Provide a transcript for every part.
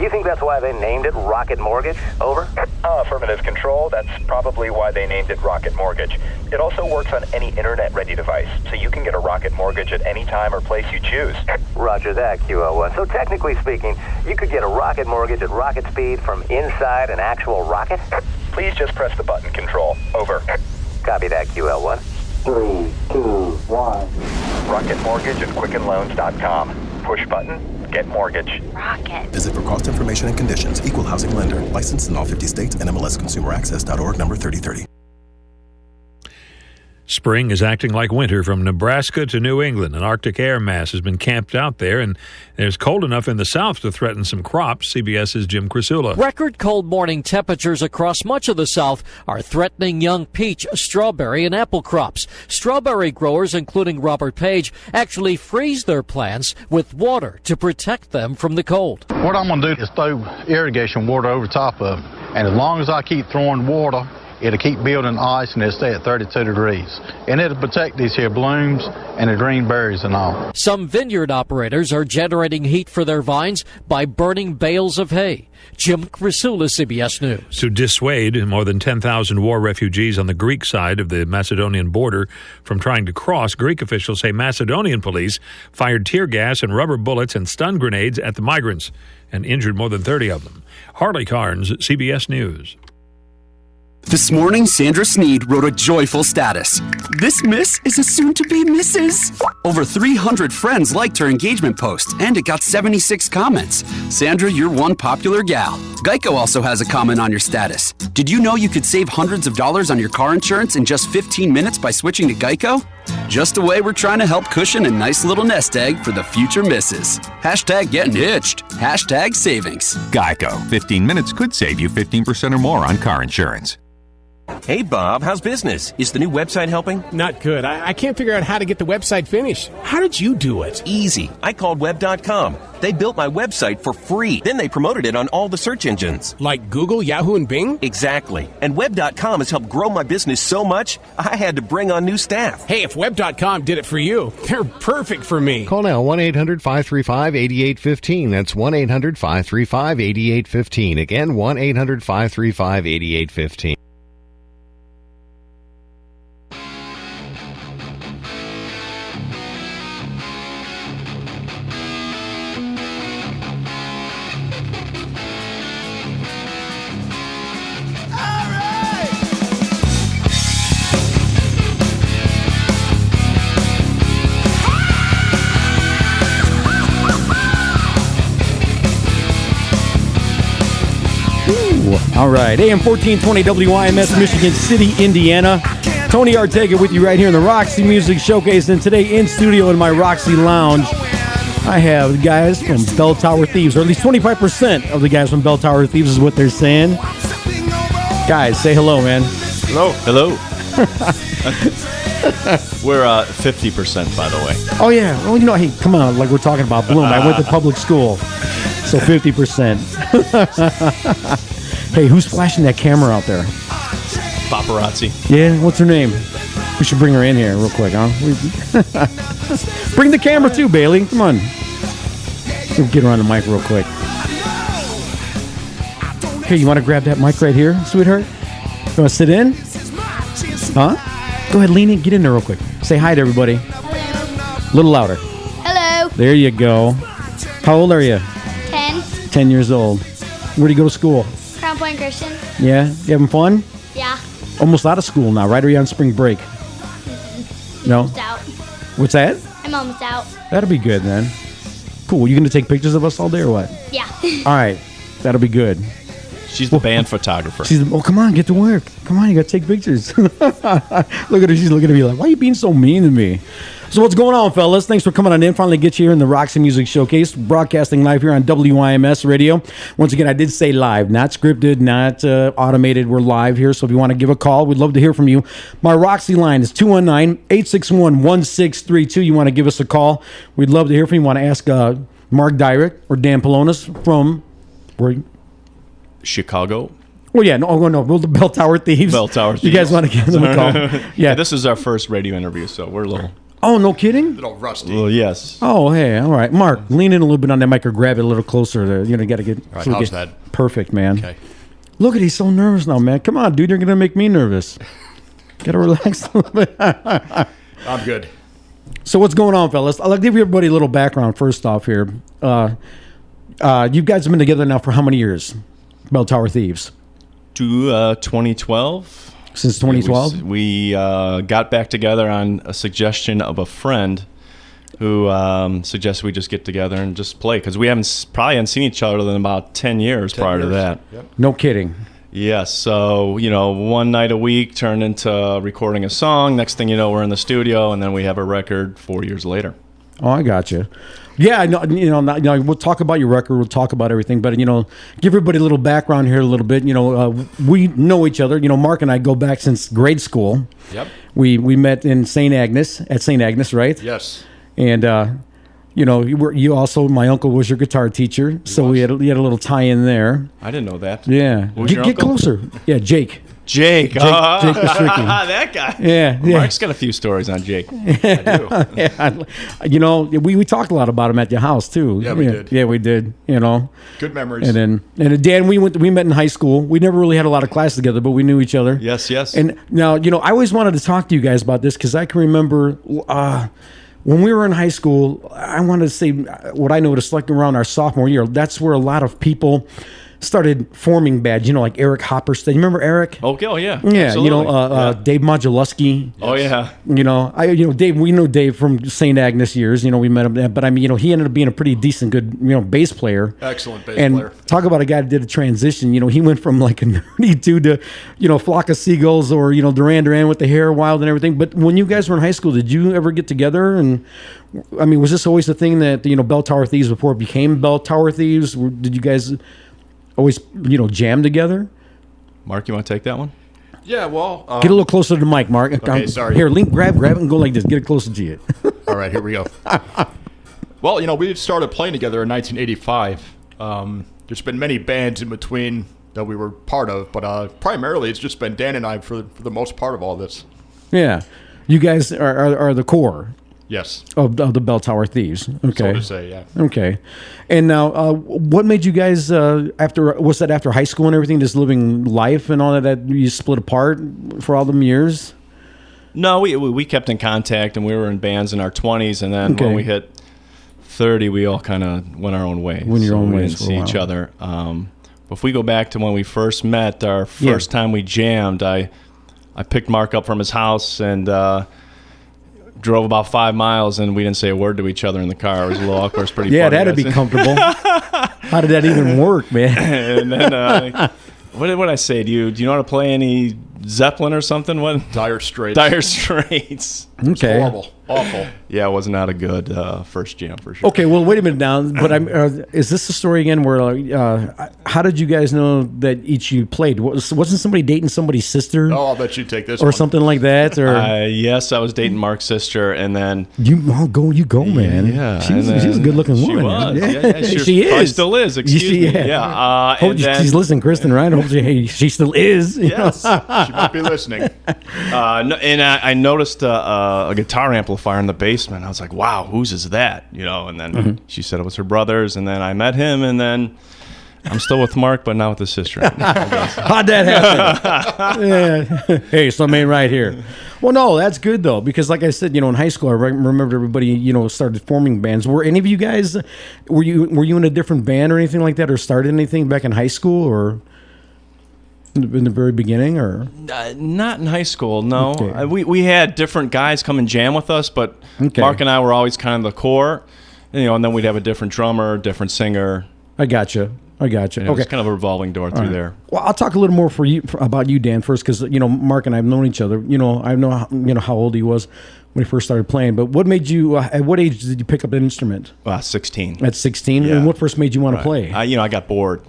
you think that's why they named it Rocket Mortgage? Over? Affirmative control. That's probably why they named it Rocket Mortgage. It also works on any internet-ready device, so you can get a Rocket Mortgage at any time or place you choose. Roger that, QL1. So technically speaking, you could get a Rocket Mortgage at rocket speed from inside an actual rocket? Please just press the button, Control. Over. Copy that, QL1. 3, 2, 1. Rocket Mortgage at QuickenLoans.com. Push button, get mortgage. Rocket. Visit for cost information and conditions. Equal housing lender. Licensed in all 50 states. NMLSConsumerAccess.org number 3030. Spring is acting like winter from Nebraska to New England. An Arctic air mass has been camped out there, and there's cold enough in the south to threaten some crops. CBS's Jim Crisula. Record cold morning temperatures across much of the south are threatening young peach, strawberry, and apple crops. Strawberry growers, including Robert Page, actually freeze their plants with water to protect them from the cold. What I'm going to do is throw irrigation water over top of it, and as long as I keep throwing water, it'll keep building ice and it'll stay at 32 degrees. And it'll protect these here blooms and the green berries and all. Some vineyard operators are generating heat for their vines by burning bales of hay. Jim Crisula, CBS News. To dissuade more than 10,000 war refugees on the Greek side of the Macedonian border from trying to cross, Greek officials say Macedonian police fired tear gas and rubber bullets and stun grenades at the migrants and injured more than 30 of them. Harley Carnes, CBS News. This morning, Sandra Sneed wrote a joyful status. This miss is a soon-to-be Mrs. Over 300 friends liked her engagement post, and it got 76 comments. Sandra, you're one popular gal. Geico also has a comment on your status. Did you know you could save hundreds of dollars on your car insurance in just 15 minutes by switching to Geico? Just a way we're trying to help cushion a nice little nest egg for the future misses. Hashtag getting hitched. Hashtag savings. Geico. 15 minutes could save you 15% or more on car insurance. Hey, Bob, how's business? Is the new website helping? Not good. I can't figure out how to get the website finished. How did you do it? Easy. I called Web.com. They built my website for free. Then they promoted it on all the search engines. Like Google, Yahoo, and Bing? Exactly. And Web.com has helped grow my business so much, I had to bring on new staff. Hey, if Web.com did it for you, they're perfect for me. Call now, 1-800-535-8815. That's 1-800-535-8815. Again, 1-800-535-8815. All right, AM 1420 WIMS, Michigan City, Indiana. Tony Ortega with you right here in the Roxy Music Showcase. And today in studio in my Roxy Lounge, I have the guys from Bell Tower Thieves, or at least 25% of the guys from Bell Tower Thieves is what they're saying. Guys, say hello, man. Hello. Hello. We're 50%, by the way. Oh, yeah. Well, you know, hey, come on. Like we're talking about Bloom. I went to public school. So 50%. Hey, who's flashing that camera out there? Paparazzi. Yeah, what's her name? We should bring her in here real quick, huh? Bring the camera too, Bailey. Come on. We'll get her on the mic real quick. Hey, you want to grab that mic right here, sweetheart? You want to sit in? Huh? Go ahead, lean in. Get in there real quick. Say hi to everybody. A little louder. Hello. There you go. How old are you? 10. 10 years old. Where do you go to school? Crown Point Christian. Yeah? You having fun? Yeah. Almost out of school now, right? Or are you on spring break? No? Almost out. What's that? I'm almost out. That'll be good, then. Cool. You going to take pictures of us all day or what? Yeah. All right. That'll be good. She's the band photographer. Oh, come on. Get to work. Come on. You got to take pictures. Look at her. She's looking at me like, why are you being so mean to me? So what's going on, fellas? Thanks for coming on in. Finally get you here in the Roxy Music Showcase, broadcasting live here on WIMS Radio. Once again, I did say live, not scripted, not automated. We're live here, so if you want to give a call, we'd love to hear from you. My Roxy line is 219-861-1632. You want to give us a call, we'd love to hear from you. You want to ask Mark Dyrek or Dan Polonis from where? Chicago. Well, yeah, no, the Bell Tower Thieves. Bell Tower Thieves. You guys want to give them a call? Yeah, this is our first radio interview, so we're a little... Oh, no kidding? little rusty. Well, yes. Oh, hey, all right. Mark, lean in a little bit on that mic or grab it a little closer. Got to get. All right, so we how's get- that? Perfect, man. Okay. Look at he's so nervous now, man. Come on, dude, you're gonna make me nervous. Gotta relax a little bit. I'm good. So what's going on, fellas? I'll give everybody a little background first off here. You guys have been together now for how many years? Bell Tower Thieves. To 2012. Since 2012? We got back together on a suggestion of a friend who suggested we just get together and just play because we probably hadn't seen each other in about 10 years prior to that. Yep. No kidding. Yes. So, one night a week turned into recording a song. Next thing you know, we're in the studio, and then we have a record 4 years later. Oh, I got you. Yeah, I know. We'll talk about your record. We'll talk about everything, but give everybody a little background here a little bit. We know each other. Mark and I go back since grade school. Yep. We met in St. Agnes at St. Agnes, right? Yes. And you also, my uncle was your guitar teacher, so we had a little tie-in there. I didn't know that. Yeah, Who was your get uncle? closer. Yeah, Jake. Jake Pastricki. that guy. Yeah. Mark's got a few stories on Jake. Yeah, we talked a lot about him at your house too. Yeah, we did. Yeah, we did. Good memories. And then Dan, we met in high school. We never really had a lot of classes together, but we knew each other. Yes. And now, I always wanted to talk to you guys about this because I can remember when we were in high school. I wanted to say what I noticed, like around our sophomore year. That's where a lot of people started forming bands, like Eric Hopperstead. You remember Eric? Okay, oh yeah. Yeah, Absolutely. Dave Modulewski. Oh yeah. Dave. We know Dave from St. Agnes years. We met him, but he ended up being a pretty decent, good, bass player. Excellent bass and player. Talk about a guy that did a transition. He went from like a nerdy dude to, Flock of Seagulls or Duran Duran with the hair wild and everything. But when you guys were in high school, did you ever get together? And was this always the thing that Bell Tower Thieves before it became Bell Tower Thieves? Did you guys always jam together? Mark, you want to take that one? Yeah, well... Get a little closer to the mic, Mark. Okay, sorry. Here, Link, grab it and go like this. Get it closer to you. All right, here we go. Well, we started playing together in 1985. There's been many bands in between that we were part of, but primarily it's just been Dan and I for the most part of all this. Yeah. You guys are the core. Yes. Of the Bell Tower Thieves. Okay. So to say, yeah. Okay. And now, what made you guys, after high school and everything, just living life and all that you split apart for all them years? No, we kept in contact, and we were in bands in our 20s, and then when we hit 30, we all kind of went our own ways. Went your own we ways didn't see each other. If we go back to when we first met, our first time we jammed, I picked Mark up from his house and drove about 5 miles, and we didn't say a word to each other in the car. It was a little awkward. It was pretty funny. Yeah, that'd be comfortable. How did that even work, man? And then, what did I say? Do you know how to play any Zeppelin or something? What? Dire Straits. Dire Straits. Okay. Horrible. Awful. Yeah, it was not a good first jam for sure. Okay, well, wait a minute now. But is this the story again where, how did you guys know that each you played? Wasn't somebody dating somebody's sister? Oh, I'll bet you take this or one. something like that? Or yes, I was dating Mark's sister, and then... You go, man. Yeah. She's a good-looking woman. She was. Yeah. She probably still is. Excuse me. Yeah. Hope she's listening, Kristen, right? Hope she still is. Yes. She might be listening. And I noticed a guitar amplifier in the basement. I was like, wow, whose is that? And then she said it was her brother's, and then I met him, and then I'm still with Mark, but not with his sister. How'd that happen? Yeah. Hey, something ain't right here. Well, no, that's good though, because like I said, in high school, I remember everybody, started forming bands. Were any of you guys, were you in a different band or anything like that, or started anything back in high school or in the very beginning, or not in high school? No, okay. We had different guys come and jam with us, but Mark and I were always kind of the core, and then we'd have a different drummer, different singer. I gotcha. It was kind of a revolving door through there. Well, I'll talk a little more about you, Dan, first, because Mark and I have known each other. I know how old he was when he first started playing. But what made you? At what age did you pick up an instrument? 16. At 16, yeah. And what first made you want to play? I got bored.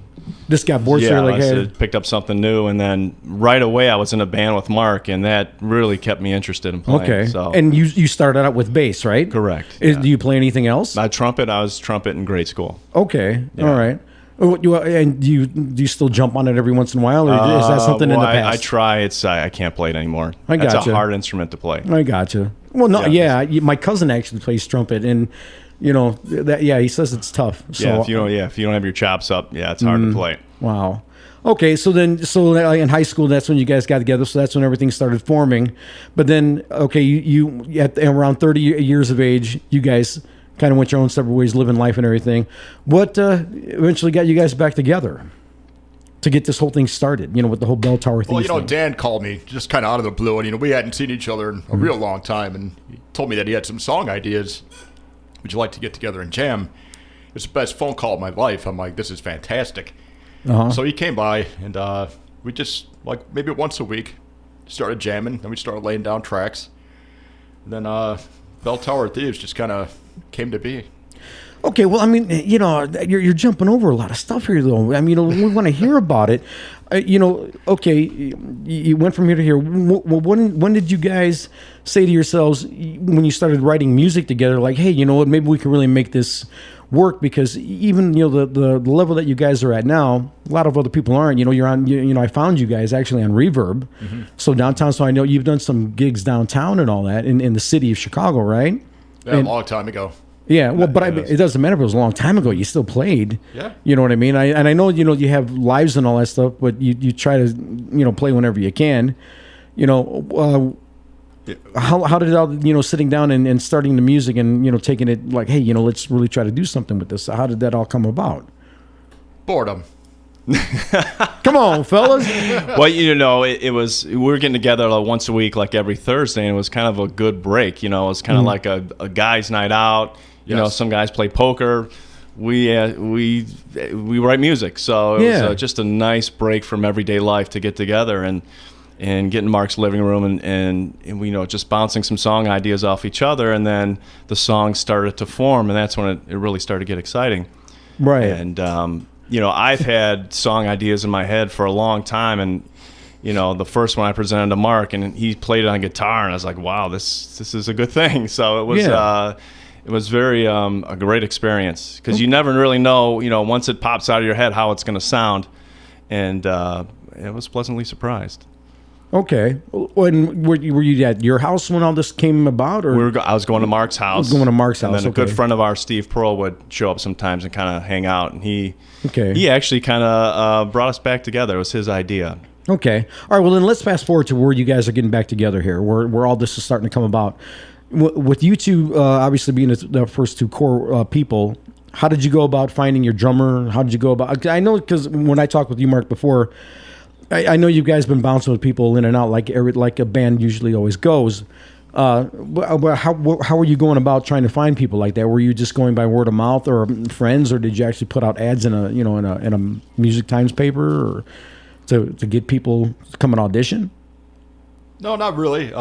Just got bored. Yeah, so like, I picked up something new, and then right away I was in a band with Mark, and that really kept me interested in playing. Okay. So. And you started out with bass, right? Correct. Do you play anything else? Trumpet. I was trumpet in grade school. Okay. Yeah. All right. And do you still jump on it every once in a while, or is that something in the past? I try. I can't play it anymore. I gotcha. It's a hard instrument to play. I gotcha. Well, no, my cousin actually plays trumpet, and he says it's tough. So, if you don't have your chops up, it's hard to play. Wow. Okay, so in high school, that's when you guys got together. So that's when everything started forming. But then, okay, you at around 30 years of age, you guys kind of went your own separate ways, living life and everything. What eventually got you guys back together to get this whole thing started? With the whole Bell Tower thing. Well, Dan called me just kind of out of the blue, and we hadn't seen each other in a real long time, and he told me that he had some song ideas. Would you like to get together and jam? It's the best phone call of my life. I'm like, this is fantastic. So he came by, and we just, maybe once a week, started jamming. Then we started laying down tracks. And then Bell Tower Thieves just kind of came to be. Okay, well, I mean, you're jumping over a lot of stuff here, though. I mean, we want to hear about it. Okay, you went from here to here. When did you guys say to yourselves, when you started writing music together, like, hey, you know what, maybe we can really make this work? Because even the level that you guys are at now, a lot of other people aren't. You're on. I found you guys actually on Reverb, so downtown. So I know you've done some gigs downtown and all that in the city of Chicago, right? Yeah, a long time ago. Yeah, well, but it doesn't matter if it was a long time ago. You still played. Yeah. You know what I mean? I know, you have lives and all that stuff, but you try to, play whenever you can. How did it all, sitting down and starting the music and, taking it like, hey, let's really try to do something with this. How did that all come about? Boredom. Come on, fellas. Well, it was, we were getting together once a week, like every Thursday, and it was kind of a good break. It was kind of like a guy's night out. Some guys play poker. We write music, so it was just a nice break from everyday life to get together and get in Mark's living room and we just bouncing some song ideas off each other, and then the songs started to form, and that's when it really started to get exciting. Right. And I've had song ideas in my head for a long time, and the first one I presented to Mark, and he played it on guitar, and I was like, wow, this is a good thing. So it was it was very a great experience, because you never really know, once it pops out of your head, how it's going to sound, and I was pleasantly surprised. Okay. When were you at your house when all this came about, or I was going to Mark's house. Going to Mark's house. And then a good friend of ours, Steve Pearl, would show up sometimes and kind of hang out, and he actually kind of brought us back together. It was his idea. Okay. All right. Well, then let's fast forward to where you guys are getting back together here, where all this is starting to come about. With you two, obviously being the first two core people, how did you go about finding your drummer? How did you go about? I know, because when I talked with you, Mark, before, I know you guys been bouncing with people in and out like a band usually always goes. How were you going about trying to find people like that? Were you just going by word of mouth or friends, or did you actually put out ads in a Music Times paper, or to get people to come and audition? No, not really.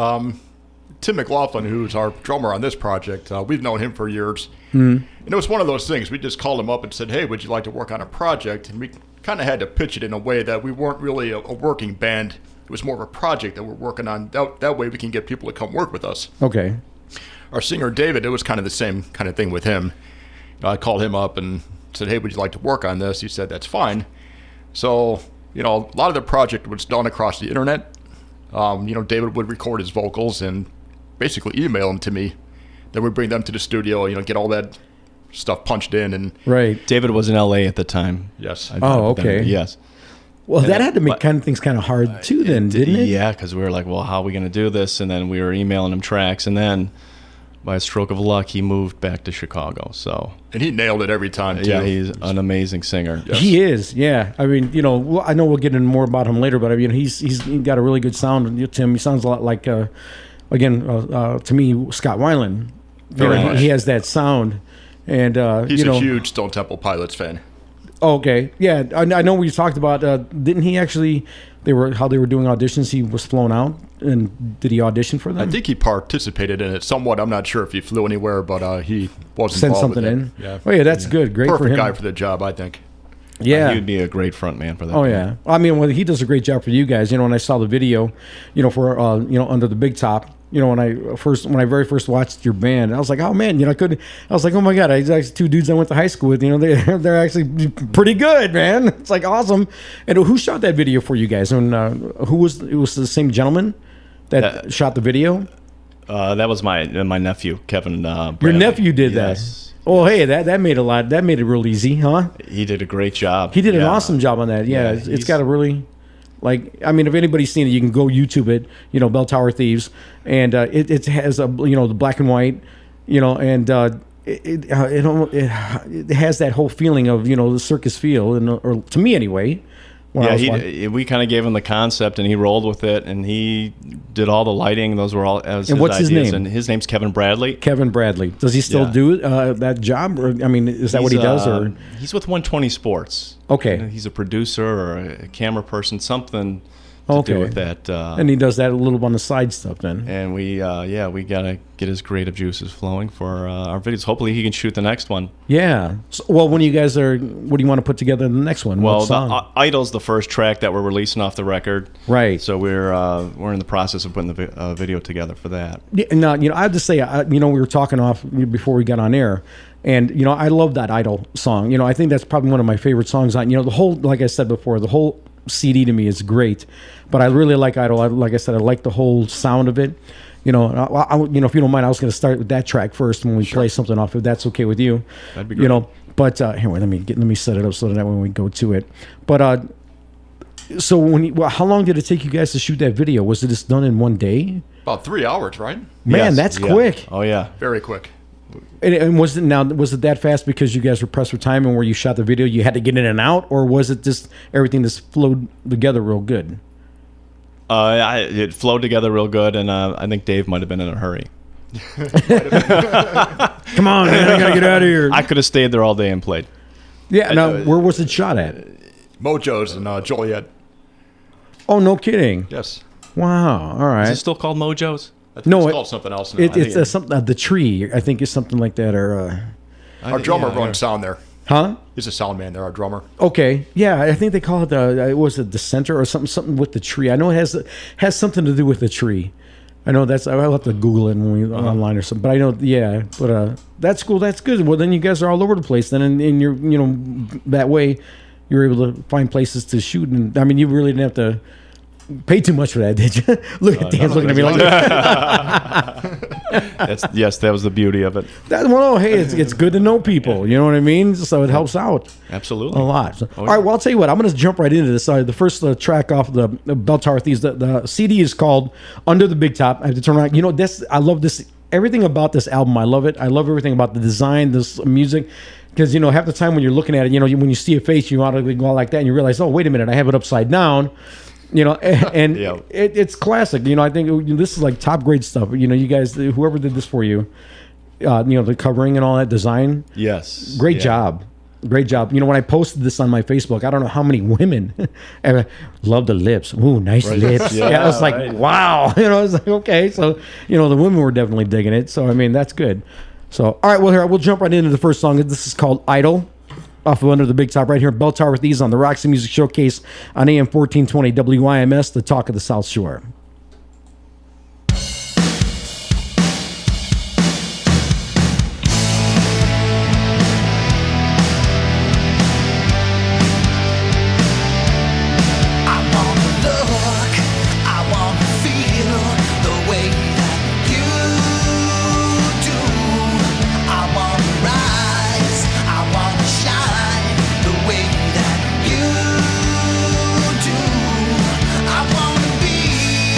Tim McLaughlin, who's our drummer on this project, we've known him for years. And it was one of those things. We just called him up and said, hey, would you like to work on a project? And we kind of had to pitch it in a way that we weren't really a working band. It was more of a project that we're working on. That way we can get people to come work with us. Okay. Our singer, David, it was kind of the same kind of thing with him. I called him up and said, hey, would you like to work on this? He said, that's fine. So, a lot of the project was done across the internet. David would record his vocals and basically email them to me. Then we'd bring them to the studio, get all that stuff punched in. And right. David was in L.A. at the time. Yes. Okay. Yes. Well, that had to make things kind of hard too, then, didn't it? Yeah, because we were like, well, how are we going to do this? And then we were emailing him tracks, and then by a stroke of luck, he moved back to Chicago. And he nailed it every time, too. Yeah, he's an amazing singer. Yes. He is, yeah. I mean, I know we'll get into more about him later, but I mean, he's got a really good sound. Tim, he sounds a lot like, to me, Scott Weiland. Very much. He has that sound. And he's a huge Stone Temple Pilots fan. Okay, yeah, I know we talked about. Didn't he actually? How they were doing auditions. He was flown out, and did he audition for them? I think he participated in it somewhat. I'm not sure if he flew anywhere, but he was sent involved something with in. It. Yeah. Oh yeah, that's good. Great Perfect for him. Guy for the job, I think. Yeah, he would be a great front man for that. Oh yeah, I mean, he does a great job for you guys. When I saw the video, for Under the Big Top, You know, when I very first watched your band, I was like, oh man, you know, I was like, oh my god, I actually two dudes I went to high school with. You know, they're actually pretty good, man. It's like awesome. And who shot that video for you guys? And it was the same gentleman that shot the video. That was my nephew, Kevin. Bradley. Your nephew did Yes. that. Oh, hey, that made that made it real easy, huh? He did a great job. He did an awesome job on that. Yeah, it's got a really, like, I mean, if anybody's seen it, you can go YouTube it. You know, Bell Tower Thieves, and it has the black and white, you know, and it has that whole feeling of the circus feel, or to me anyway. We kind of gave him the concept, and he rolled with it, and he did all the lighting. Those were all his what's ideas. his name? And his name's Kevin Bradley. Kevin Bradley. Does he still do that job? Or, I mean, is that what he does? Or he's with 120 Sports. Okay. He's a producer or a camera person, something to do with that. And he does that a little on the side stuff then. And we gotta get his creative juices flowing for our videos. Hopefully, he can shoot the next one. Yeah. So, well, when you guys what do you want to put together in the next one? Well, what song? Idol's the first track that we're releasing off the record. Right. So we're in the process of putting the video together for that. Yeah, no, I have to say, we were talking off before we got on air, and I love that Idol song. I think that's probably one of my favorite songs on. The whole, like I said before, the whole CD to me is great, but I really like Idol. Like I said, I like the whole sound of it. If you don't mind, I was going to start with that track first when we play something off. If that's okay with you, that'd be great. But here, let me set it up so that when we go to it. But so how long did it take you guys to shoot that video? Was it just done in one day? About 3 hours, right? Man, that's quick. Oh yeah, very quick. And was it that fast because you guys were pressed for time, and where you shot the video you had to get in and out, or was it just everything just flowed together real good? It flowed together real good, and I think Dave might have been in a hurry. Come on, man, I gotta get out of here. I could have stayed there all day and played. Yeah. Now, where was it shot at? Mojo's in Joliet. Oh, no kidding. Yes. Wow. All right. Is it still called Mojo's? I think it's called something else now. It's something. The Tree, I think, is something like that. Or our drummer runs sound there. Huh? He's a sound man there, our drummer. Okay. Yeah, I think they call it the center or something with the tree. I know it has something to do with the tree. I know I'll have to Google it when we online or something. But I know, yeah. But that's cool. That's good. Well, then you guys are all over the place. Then, and you're that way, you're able to find places to shoot. And I mean, you really didn't have to pay too much for that, did you? Look at Dan's looking at me like that. Yes, that was the beauty of it. Hey, it's good to know people. You know what I mean? So it helps out. Absolutely. A lot. So, all right, well, I'll tell you what. I'm going to jump right into this. The first track off the Bell Tower Thieves, the CD is called Under the Big Top. I have to turn around. I love this. Everything about this album, I love it. I love everything about the design, this music. Because, half the time when you're looking at it, when you see a face, you want to go like that, and you realize, oh, wait a minute, I have it upside down. And Yeah. it's classic. I think this is like top grade stuff. You guys, whoever did this for you, the covering and all that design. Yes. Great job. Great job. When I posted this on my Facebook, I don't know how many women love the lips. Ooh, nice lips. Yeah, I was like, wow. I was like, okay. So, the women were definitely digging it. So, I mean, that's good. So, all right. Well, here, we'll jump right into the first song. This is called Idol. Off of Under the Big Top right here at Bell Tower Thieves on the Roxy Music Showcase on AM 1420 WIMS, the talk of the South Shore. I wanna be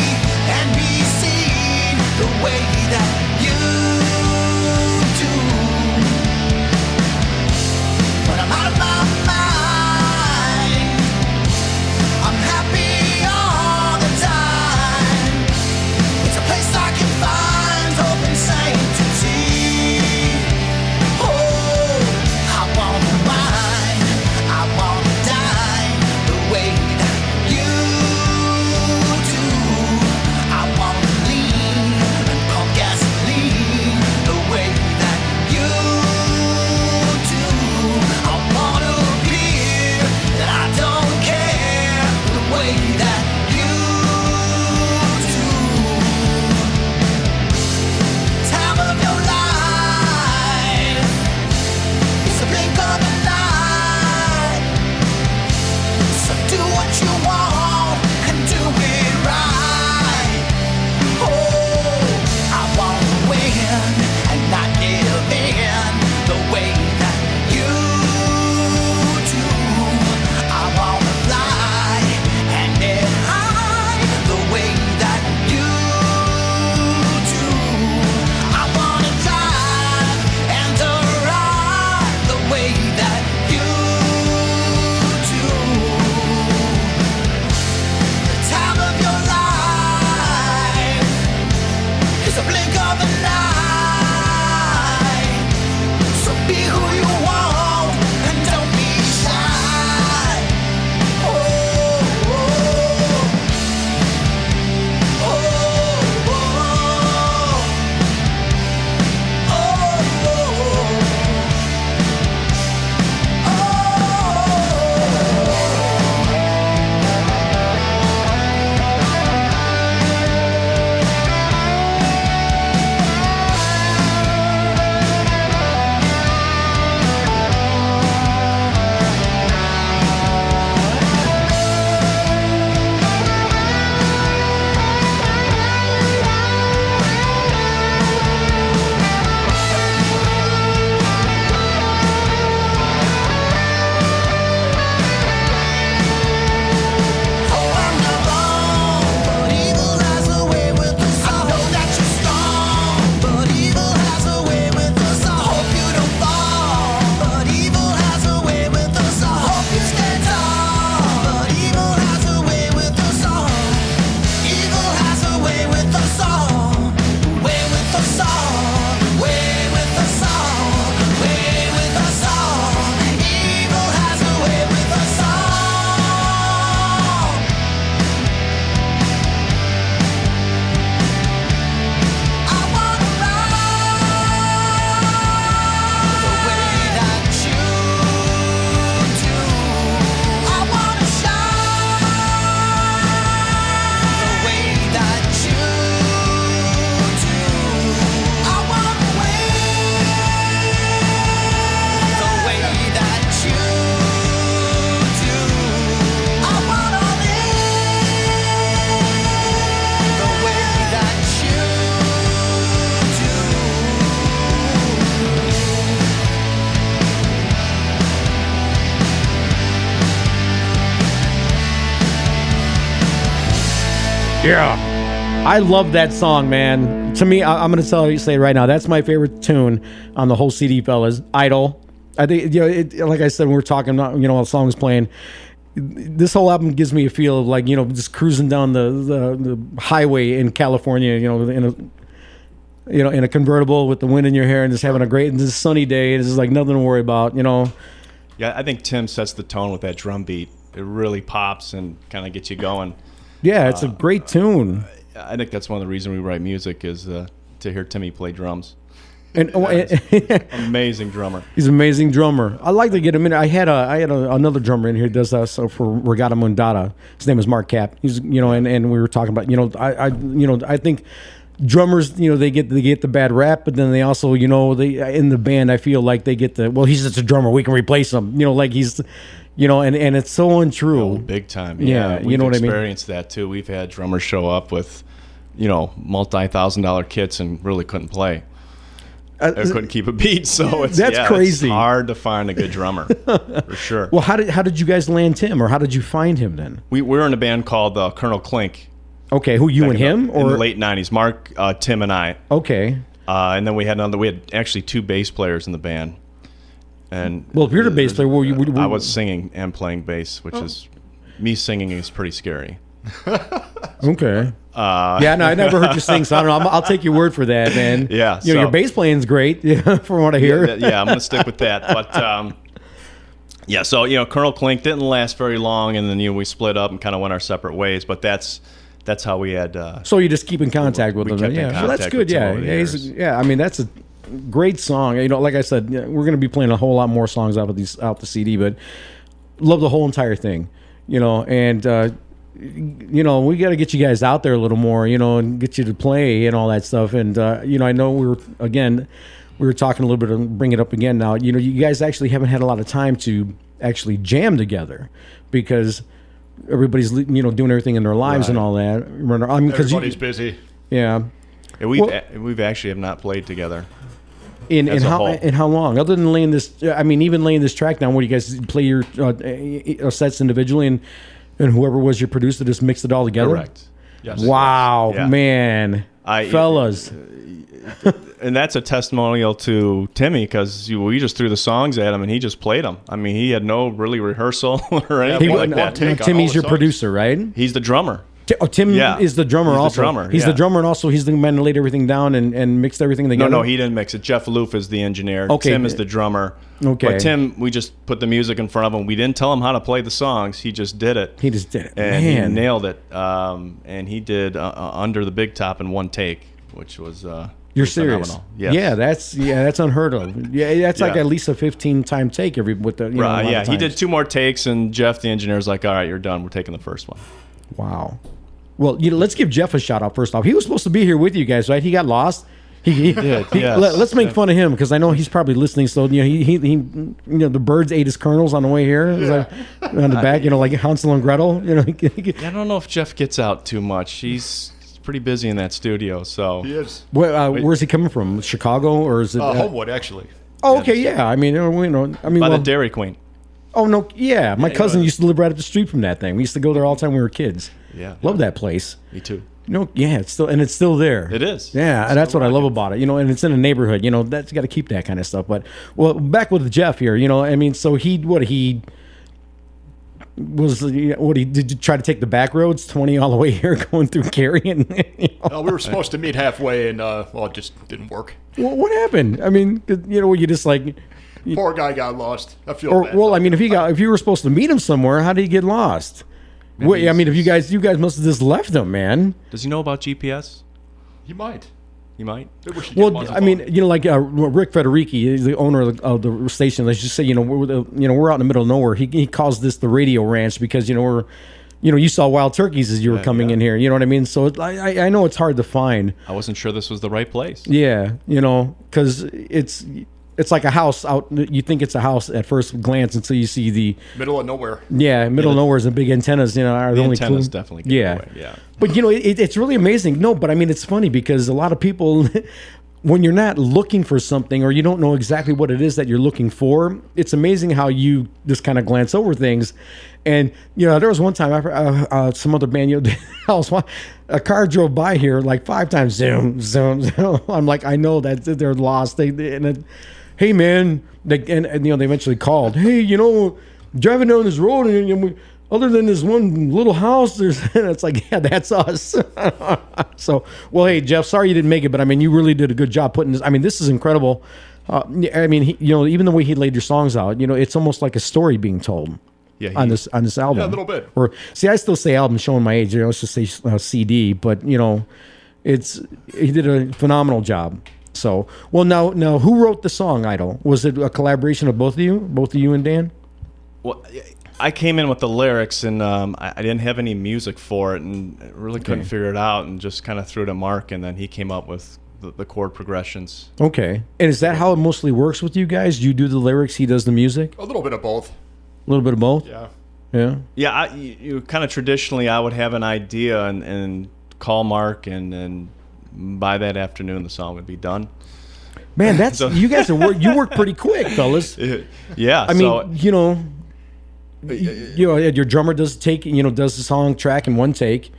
Yeah. I love that song, man. To me, I'm going to say right now, that's my favorite tune on the whole CD, fellas. Idol. I think, like I said, when we were talking about, while the song was playing, this whole album gives me a feel of like, just cruising down the highway in California, in a convertible with the wind in your hair and just having a great, this sunny day. This is like nothing to worry about, Yeah, I think Tim sets the tone with that drum beat. It really pops and kind of gets you going. Yeah, it's a great tune. I think that's one of the reasons we write music is to hear Timmy play drums. And amazing drummer. He's an amazing drummer. I like to get him in. I had another drummer in here who does so for Regatta Mundata. His name is Mark Cap. He's and we were talking about I think drummers they get the bad rap, but then they also they in the band I feel like they get he's just a drummer, we can replace him, like he's and it's so untrue. Oh, big time. Yeah, we've what I mean. Experienced that too. We've had drummers show up with multi-$1,000 kits and really couldn't play. They couldn't keep a beat, so it's crazy. It's hard to find a good drummer for sure. Well, how did you guys land Tim, or how did you find him then? We were in a band called Colonel Clink. Okay, who, you and him, or in the late '90s? Mark, Tim, and I. Okay. And then we had actually two bass players in the band. And if you're the bass player, I was singing and playing bass, which is me singing is pretty scary. Okay. I never heard you sing, so I don't know. I'll take your word for that, man. Yeah. Your bass playing's great, from what I hear. Yeah, I'm gonna stick with that. But so Colonel Clink didn't last very long, and then we split up and kind of went our separate ways. But that's how we had. So you just keep in contact with him. Yeah, so that's good. I mean, that's a great song. Like I said, we're gonna be playing a whole lot more songs out the CD, but love the whole entire thing. And. We got to get you guys out there a little more, and get you to play and all that stuff. And, I know we were talking a little bit and bring it up again now. You guys actually haven't had a lot of time to actually jam together because everybody's, doing everything in their lives and all that. I mean, everybody's busy. Yeah. We've actually have not played together. In how long? Other than laying this, even laying this track down, where you guys play your sets individually and whoever was your producer just mixed it all together? Correct. Yes. Wow, man. Fellas. And that's a testimonial to Timmy because we just threw the songs at him and he just played them. I mean, he had no really rehearsal or anything like that. Timmy's your producer, right? He's the drummer. Tim is the drummer also. He's the drummer, and also he's the man that laid everything down and mixed everything together. No, he didn't mix it. Jeff Aloof is the engineer. Okay. Tim is the drummer. Okay. But Tim, we just put the music in front of him. We didn't tell him how to play the songs. He just did it. And he nailed it. And he did Under the Big Top in one take, which was You're serious? Phenomenal. Yes. Yeah, that's unheard of. Yeah, that's like at least a 15-time take with the he did 2 more takes, and Jeff, the engineer, is like, "All right, you're done. We're taking the first one." Wow. Well, let's give Jeff a shout out first off. He was supposed to be here with you guys, right? He got lost. He did. Yes. Let's make fun of him because I know he's probably listening. So he the birds ate his kernels on the way here. On the back, like Hansel and Gretel. I don't know if Jeff gets out too much. He's pretty busy in that studio. So he is. Where's he coming from? Chicago or is it Homewood actually? Oh, okay, yeah. I mean, by the Dairy Queen. Oh no, yeah. My cousin used to live right up the street from that thing. We used to go there all the time when we were kids. Yeah, love that place. Me too. It's still there. It is. Yeah, and that's what I love about it. And it's in a neighborhood. That's got to keep that kind of stuff. But back with Jeff here. So he did you try to take the back roads 20 all the way here going through Cary? And we were supposed to meet halfway, and it just didn't work. What happened? I mean, you just like. Poor guy got lost. I feel bad. Well, I mean, if you were supposed to meet him somewhere, how did he get lost? I mean, if you guys must have just left him, man. Does he know about GPS? He might. Well, I mean, like Rick Federici is the owner of the station. Let's just say, we're out in the middle of nowhere. He calls this the Radio Ranch because we're, you saw wild turkeys as you were coming in here. You know what I mean? So I know it's hard to find. I wasn't sure this was the right place. Yeah, because it's like a house out. You think it's a house at first glance until you see the middle of nowhere. Yeah, middle of nowhere is the big antennas. Are the only antennas definitely. Away. Yeah. But it's really amazing. No, but I mean it's funny because a lot of people, when you're not looking for something or you don't know exactly what it is that you're looking for, it's amazing how you just kind of glance over things. And, there was one time, some other band, a car drove by here like 5 times, zoom, zoom, zoom. I'm like, I know that they're lost. Hey, man, they eventually called. Hey, driving down this road and other than this one little house, it's like, yeah, that's us. So, well, hey, Jeff, sorry you didn't make it, but I mean, you really did a good job putting this. I mean, this is incredible. I mean, even the way he laid your songs out, it's almost like a story being told. Yeah, on this album. Yeah, a little bit. Or see, I still say album, showing my age. Let's just say CD, but he did a phenomenal job. So, well, now, who wrote the song "Idol"? Was it a collaboration of both of you and Dan? Well, I came in with the lyrics, and I didn't have any music for it, and really couldn't figure it out, and just kind of threw it to Mark, and then he came up with the chord progressions. Okay, and is that how it mostly works with you guys? You do the lyrics, he does the music. A little bit of both. A little bit of both. Yeah. Yeah. You kind of traditionally, I would have an idea and call Mark, and by that afternoon, the song would be done. Man, that's you guys you work pretty quick, fellas. Yeah. I mean, your drummer does the song track in one take.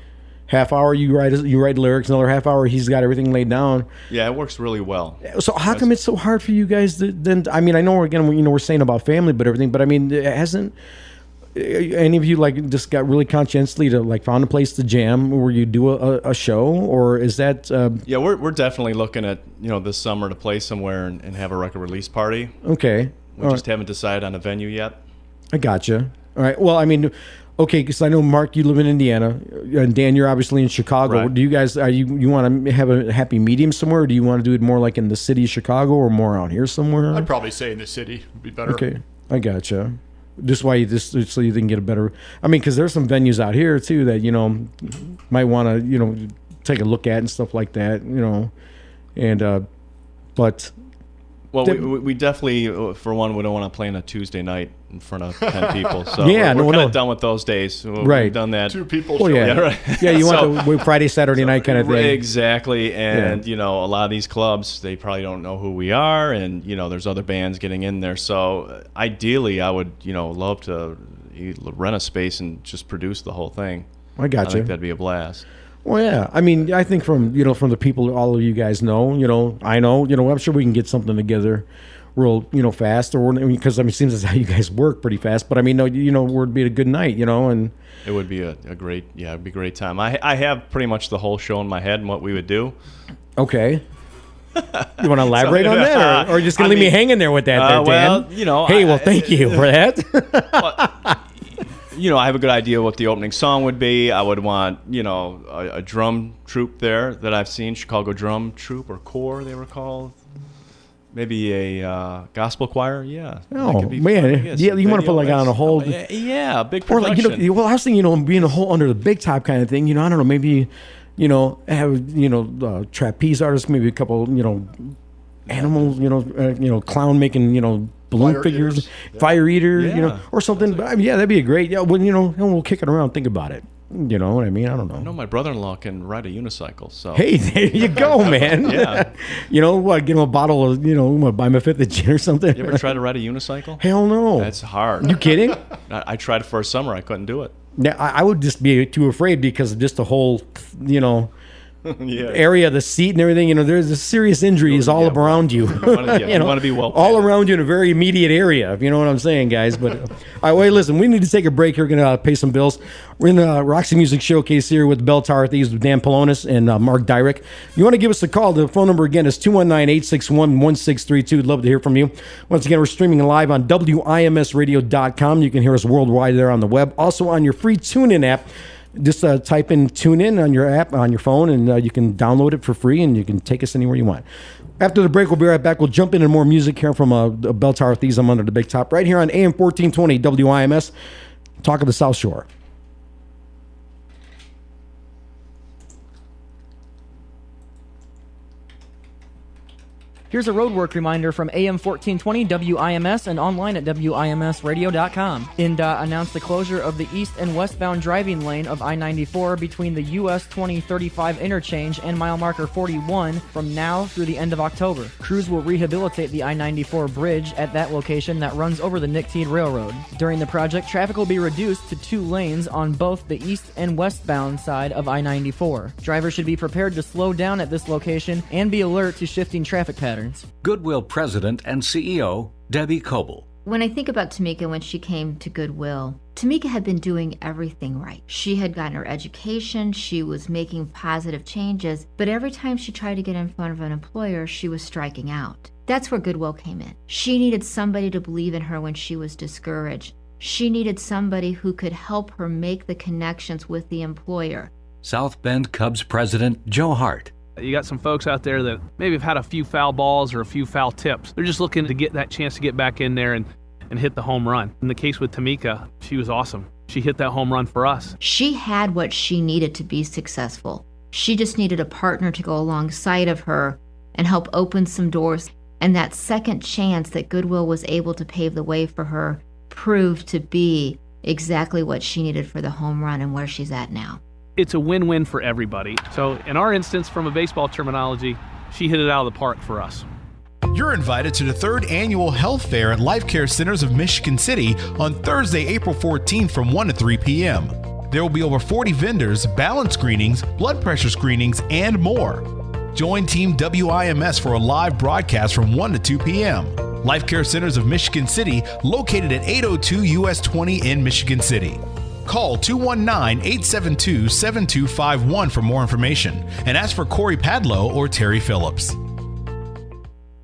Half hour you write lyrics, another half hour he's got everything laid down. Yeah, it works really well. So how come it's so hard for you guys to then? I mean, I know we're saying about family, but everything. But I mean, hasn't any of you just got really conscientiously to found a place to jam where you do a show, or is that? Yeah, we're definitely looking at this summer to play somewhere and have a record release party. Okay. We just haven't decided on a venue yet. I gotcha. All right. Well, I mean. Okay, because I know, Mark, you live in Indiana, and Dan, you're obviously in Chicago. Right. Do you guys, you want to have a happy medium somewhere, or do you want to do it more like in the city of Chicago or more out here somewhere? I'd probably say in the city would be better. Okay, I gotcha. Just why so you can get a better, I mean, because there's some venues out here, too, that, might want to, take a look at and stuff like that, and, but... Well, we definitely, for one, we don't want to play on a Tuesday night in front of 10 people. So yeah, we're kind of done with those days. Right. We've done that. 2 people. Oh, yeah. Yeah, right. Yeah, you want the Friday, Saturday night kind of thing. Exactly. And, a lot of these clubs, they probably don't know who we are. And, there's other bands getting in there. So ideally, I would, love to rent a space and just produce the whole thing. I got you. I think that'd be a blast. Well, yeah. I mean, I think from the people all of you guys know, I know, I'm sure we can get something together real, fast, or because it seems as how you guys work pretty fast. But I mean, would be a good night, and it would be a great, it'd be a great time. I have pretty much the whole show in my head and what we would do. Okay. You want to elaborate on that, or are you just gonna leave me hanging there with that, there, Dan? Well, hey, thank you for that. I have a good idea what the opening song would be. I would want, a drum troupe there that I've seen, Chicago Drum Troupe or Corps, they were called. Maybe a gospel choir, yeah. Oh man, yeah, you want to put on a whole, yeah, big production. Or I was thinking, being a whole under the big top kind of thing. I don't know, maybe, have trapeze artists, maybe a couple, animals, clown making, balloon Fire figures, eaters. fire eater, Yeah. or something. But I mean, yeah, that'd be a great. Yeah, well, we'll kick it around. Think about it. You know what I mean? I don't know. I know my brother-in-law can ride a unicycle, so. Hey, there you go, man. Yeah. Get him a bottle of, buy him a fifth of gin or something. You ever try to ride a unicycle? Hell no. That's hard. You kidding? I tried it for a summer. I couldn't do it. Yeah, I would just be too afraid because of just the whole, Yeah. area of the seat and everything. There's a serious injuries all around you. You want to be well all around you in a very immediate area, if you know what I'm saying, guys. But all right, wait, listen, we need to take a break here. We're going to pay some bills. We're in the Roxy Music Showcase here with Bell Tower Thieves with Dan Polonis and Mark Dyrek. You want to give us a call. The phone number again is 219-861-1632. We'd love to hear from you. Once again, we're streaming live on WIMSradio.com. You can hear us worldwide there on the web. Also on your free TuneIn app. Just type in TuneIn on your app, on your phone, and you can download it for free, and you can take us anywhere you want. After the break, we'll be right back. We'll jump into more music here from Bell Tower Thieves. I'm under the big top right here on AM 1420 WIMS. Talk of the South Shore. Here's a roadwork reminder from AM 1420 WIMS and online at WIMSradio.com. INDOT announced the closure of the east and westbound driving lane of I-94 between the US 2035 interchange and mile marker 41 from now through the end of October. Crews will rehabilitate the I-94 bridge at that location that runs over the Nicteed Railroad. During the project, traffic will be reduced to 2 lanes on both the east and westbound side of I-94. Drivers should be prepared to slow down at this location and be alert to shifting traffic patterns. Goodwill President and CEO, Debbie Coble. When I think about Tamika when she came to Goodwill, Tamika had been doing everything right. She had gotten her education, she was making positive changes, but every time she tried to get in front of an employer, she was striking out. That's where Goodwill came in. She needed somebody to believe in her when she was discouraged. She needed somebody who could help her make the connections with the employer. South Bend Cubs President Joe Hart. You got some folks out there that maybe have had a few foul balls or a few foul tips. They're just looking to get that chance to get back in there and hit the home run. In the case with Tamika, she was awesome. She hit that home run for us. She had what she needed to be successful. She just needed a partner to go alongside of her and help open some doors. And that second chance that Goodwill was able to pave the way for her proved to be exactly what she needed for the home run and where she's at now. It's a win-win for everybody. So in our instance, from a baseball terminology, she hit it out of the park for us. You're invited to the 3rd Annual Health Fair at Life Care Centers of Michigan City on Thursday, April 14th from 1 to 3 p.m. There will be over 40 vendors, balance screenings, blood pressure screenings, and more. Join Team WIMS for a live broadcast from 1 to 2 p.m. Life Care Centers of Michigan City, located at 802 US 20 in Michigan City. Call 219-872-7251 for more information and ask for Corey Padlow or Terry Phillips.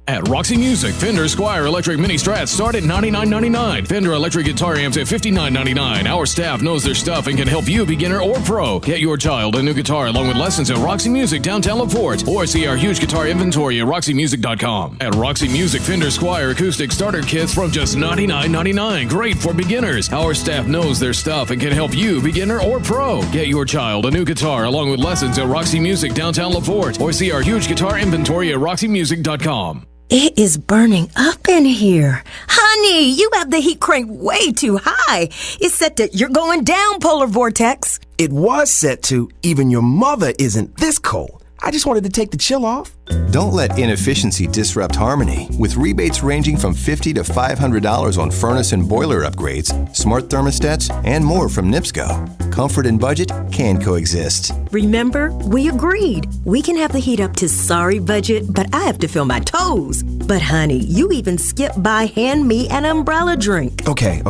At Roxy Music, Fender Squier Electric Mini Strats start at $99.99. Fender Electric Guitar Amps at $59.99. Our staff knows their stuff and can help you, beginner or pro. Get your child a new guitar along with lessons at Roxy Music, downtown LaPorte, or see our huge guitar inventory at RoxyMusic.com. At Roxy Music, Fender Squier Acoustic Starter Kits from just $99.99. Great for beginners. Our staff knows their stuff and can help you, beginner or pro. Get your child a new guitar along with lessons at Roxy Music, downtown LaPorte, or see our huge guitar inventory at RoxyMusic.com. It is burning up in here. Honey, you have the heat cranked way too high. It's set to you're going down, polar vortex. It was set to even your mother isn't this cold. I just wanted to take the chill off. Don't let inefficiency disrupt harmony. With rebates ranging from $50 to $500 on furnace and boiler upgrades, smart thermostats, and more from NIPSCO. Comfort and budget can coexist. Remember, we agreed. We can have the heat up to sorry budget, but I have to feel my toes. But honey, you even skipped by hand me an umbrella drink. Okay.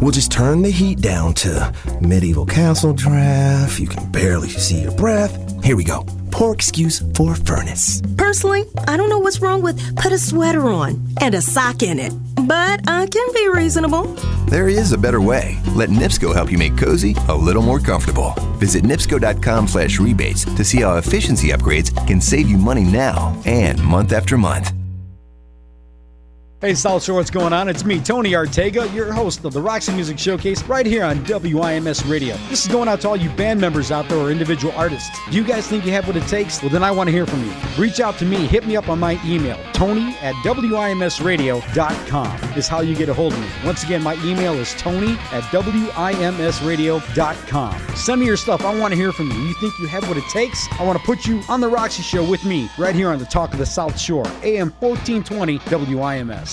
We'll just turn the heat down to medieval castle draft. You can barely see your breath. Here we go. Poor excuse for furnace. Personally, I don't know what's wrong with put a sweater on and a sock in it, but I can be reasonable. There is a better way. Let NIPSCO help you make cozy a little more comfortable. Visit NIPSCO.com/rebates to see how efficiency upgrades can save you money now and month after month. Hey, South Shore, what's going on? It's me, Tony Ortega, your host of the Roxy Music Showcase right here on WIMS Radio. This is going out to all you band members out there or individual artists. Do you guys think you have what it takes? Well, then I want to hear from you. Reach out to me. Hit me up on my email. Tony@WIMSradio.com is how you get a hold of me. Once again, my email is Tony@WIMSradio.com. Send me your stuff. I want to hear from you. You think you have what it takes? I want to put you on the Roxy Show with me right here on the Talk of the South Shore, AM 1420 WIMS.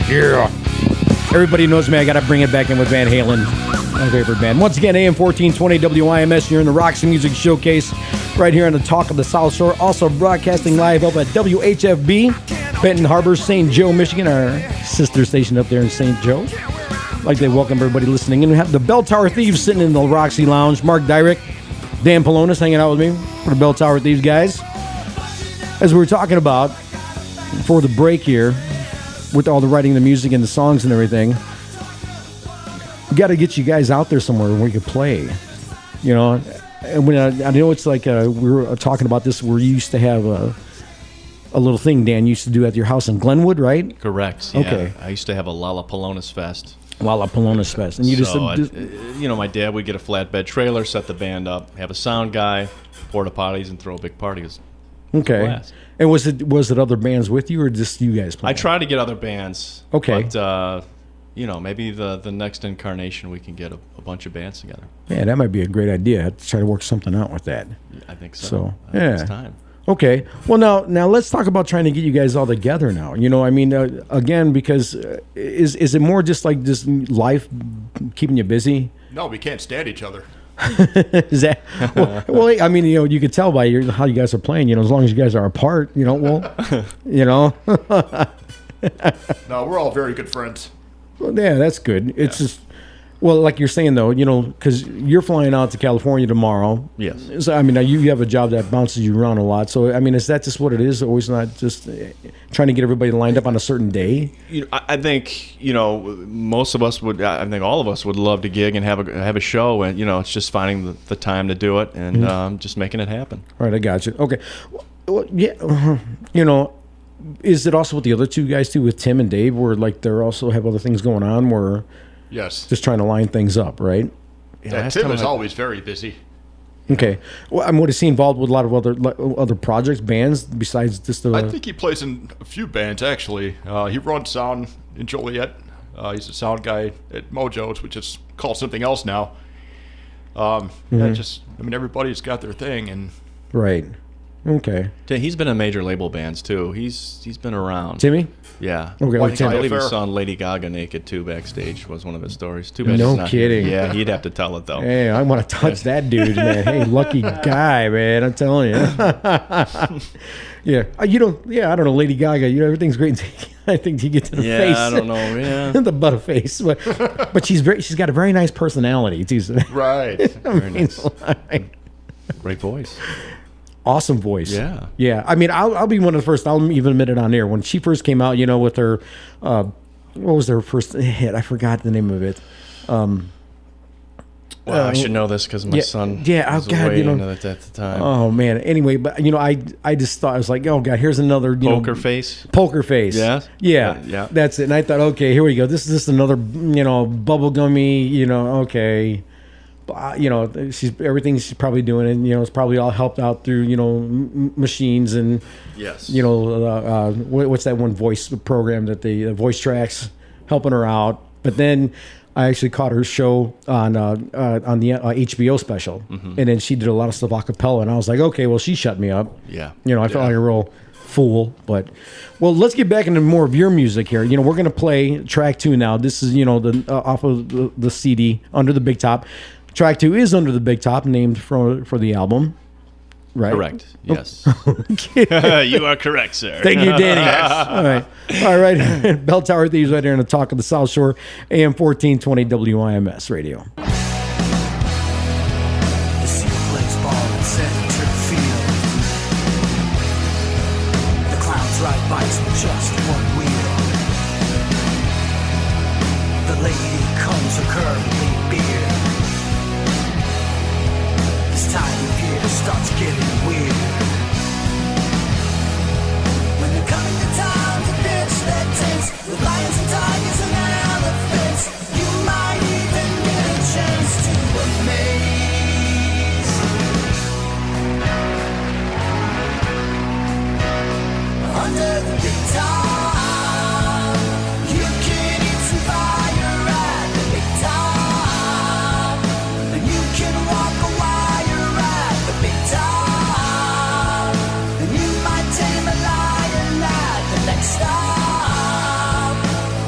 Yeah. Everybody knows me. I got to bring it back in with Van Halen, my favorite band. Once again, AM 1420 WIMS. You're in the Roxy Music Showcase right here on the Talk of the South Shore. Also broadcasting live up at WHFB, Benton Harbor, St. Joe, Michigan, our sister station up there in St. Joe. I'd like to welcome everybody listening. And we have the Bell Tower Thieves sitting in the Roxy Lounge. Mark Dyrick, Dan Polonis hanging out with me for the Bell Tower Thieves guys. As we were talking about before the break here, with all the writing, the music, and the songs and everything, we got to get you guys out there somewhere where you can play. You know, and when I know it's like we were talking about this, where you used to have a little thing Dan used to do at your house in Glenwood, right? Correct. Yeah. Okay. I used to have a Lollapalooz's Fest. Lollapalooz's Fest, and you just my dad would get a flatbed trailer, set the band up, have a sound guy, porta potties, and throw a big party. It was okay. blast. And was it other bands with you, or just you guys playing? I try to get other bands. Okay. But maybe the next incarnation we can get a bunch of bands together. Yeah, that might be a great idea. I'd try to work something out with that. I think so. So I think yeah, it's time. Okay. Well, now let's talk about trying to get you guys all together now. I mean, again, because is it more just like this life keeping you busy? No, we can't stand each other. Is that well? I mean, you could tell by how you guys are playing. As long as you guys are apart, No, we're all very good friends. Well, yeah, that's good. It's just, well, like you're saying though, because you're flying out to California tomorrow. Yes. So I mean, now you have a job that bounces you around a lot. So I mean, is that just what it is? Always not just trying to get everybody lined up on a certain day. I think most of us would. I think all of us would love to gig and have a show, and it's just finding the time to do it and just making it happen. All right, I got you. Okay, well, yeah, is it also with the other two guys too, with Tim and Dave, where like they also have other things going on, where yes, just trying to line things up, right? Yeah, Tim is always very busy. Okay, well, what is he involved with a lot of other projects, bands besides just the? I think he plays in a few bands actually. He runs sound in Joliet. He's a sound guy at Mojo's, which is called something else now. Everybody's got their thing, and right. Okay. He's been in major label bands too. He's been around. Timmy? Yeah. Okay. I believe he saw Lady Gaga naked too backstage. Was one of his stories. Too bad. No he's not kidding. Here. Yeah, he'd have to tell it though. Hey, I want to touch that dude, man. Hey, lucky guy, man. I'm telling you. Yeah. I don't know, Lady Gaga. Everything's great. I think you get to the face. I don't know. Yeah. The butt of face, but she's got a very nice personality. Right. Very nice. Great voice. Awesome voice. Yeah. Yeah. I mean, I'll be one of the first. I'll even admit it on air. When she first came out, with her, what was her first hit? I forgot the name of it. I should know this because my son was away at the time. Oh man. Anyway, but I just thought, I was like, oh god, here's another Poker Face. Poker Face. Yeah. Yeah. That's it. And I thought, okay, here we go. This is just another bubblegummy. Okay. Everything she's probably doing, and it's probably all helped out through machines and yes, what's that one voice program that the Voice Tracks helping her out. But then I actually caught her show on the HBO special, and then she did a lot of stuff a cappella, and I was like, okay, well, she shut me up. Yeah, I felt like a real fool. But well, let's get back into more of your music here. We're gonna play track 2 now. This is off of the CD Under the Big Top. Track 2 is Under the Big Top, named for the album, right? Correct. Yes. Okay. You are correct, sir. Thank you, Danny. All right. Bell Tower Thieves right here in the Talk of the South Shore, AM 1420 WIMS Radio. The sequence ball in center field. The clown's ride bikes with just one wheel. The lady combs her curly beard. Time of year starts getting weird. When they're coming to town to pitch their tents with lions and tigers and elephants, you might even get a chance to amaze. Under the big top, you can eat some fire at the big top, and you can walk a while.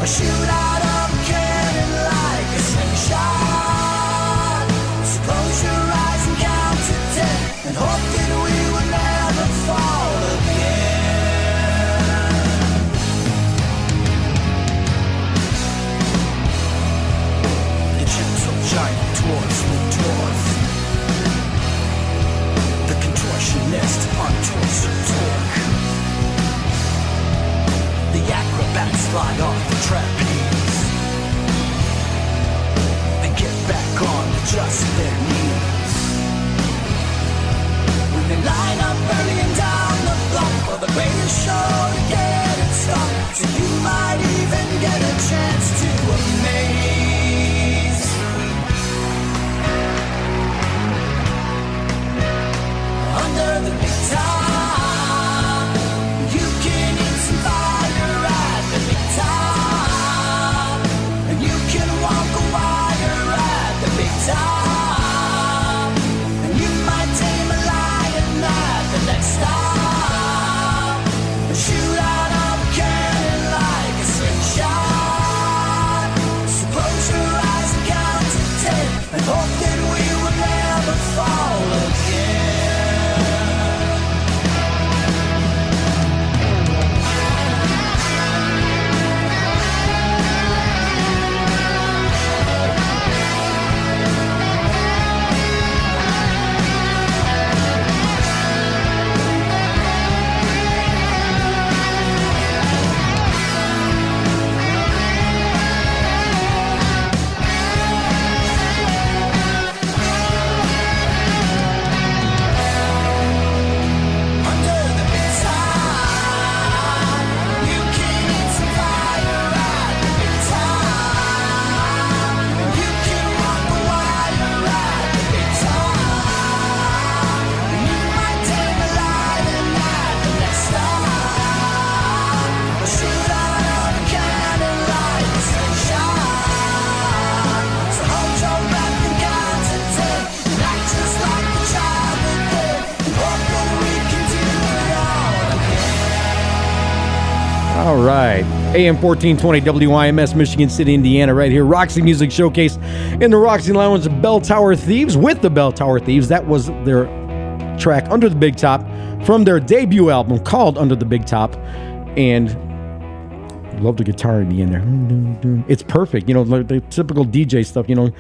Or shoot out of a cannon like a slingshot. So close your eyes and count to 10 and hope that we will never fall again. The gentle giant dwarfs the dwarf. The contortionist on torso torque. The acrobats fly off the trapeze and get back on to just their knees. hope that we will never fall again. All right. AM 1420 WIMS, Michigan City, Indiana, right here. Roxy Music Showcase in the Roxy Lounge of Bell Tower Thieves with the Bell Tower Thieves. That was their track, Under the Big Top, from their debut album called Under the Big Top. And love the guitar in the end there. It's perfect. You know, like the typical DJ stuff, you know,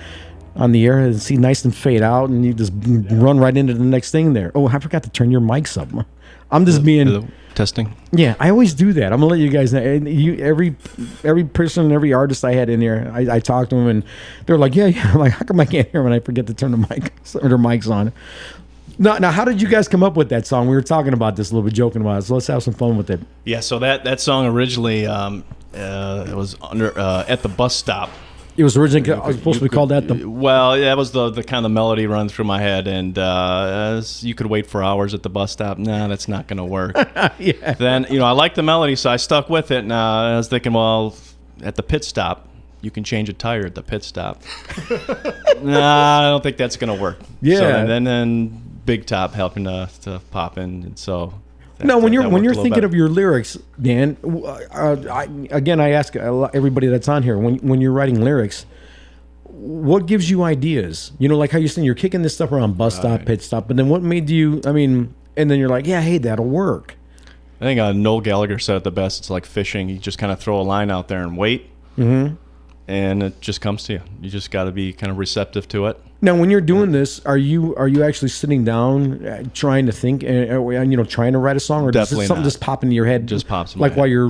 on the air. And see nice and fade out, and you just run right into the next thing there. Oh, I forgot to turn your mics up. I'm just being... Testing. Yeah, I always do that. I'm gonna let you guys know. And every person, every artist I had in here, I talked to them, and they're like, "Yeah." I'm like, "How come I can't hear when I forget to turn the mics on?" Now, how did you guys come up with that song? We were talking about this a little bit, joking about it. So let's have some fun with it. Yeah. So that song originally, it was under at the bus stop. It was originally supposed to be called that. Well, that was the kind of melody run through my head, and you could wait for hours at the bus stop. Nah, that's not going to work. Yeah. Then I liked the melody, so I stuck with it. And I was thinking, well, at the pit stop, you can change a tire at the pit stop. Nah, I don't think that's going to work. Yeah. So then Big Top helping to pop in, and so. No, when you're thinking of your lyrics, Dan, I ask everybody that's on here, when you're writing lyrics, what gives you ideas? You know, like how you're saying you're kicking this stuff around bus stop, pit stop, but then what made you? I mean, and then you're like, yeah, hey, that'll work. I think Noel Gallagher said it the best. It's like fishing. You just kind of throw a line out there and wait, and it just comes to you. You just got to be kind of receptive to it. Now, when you're doing this, are you actually sitting down, trying to think, and trying to write a song, or does something just pop into your head? Just pops in my head. While you're,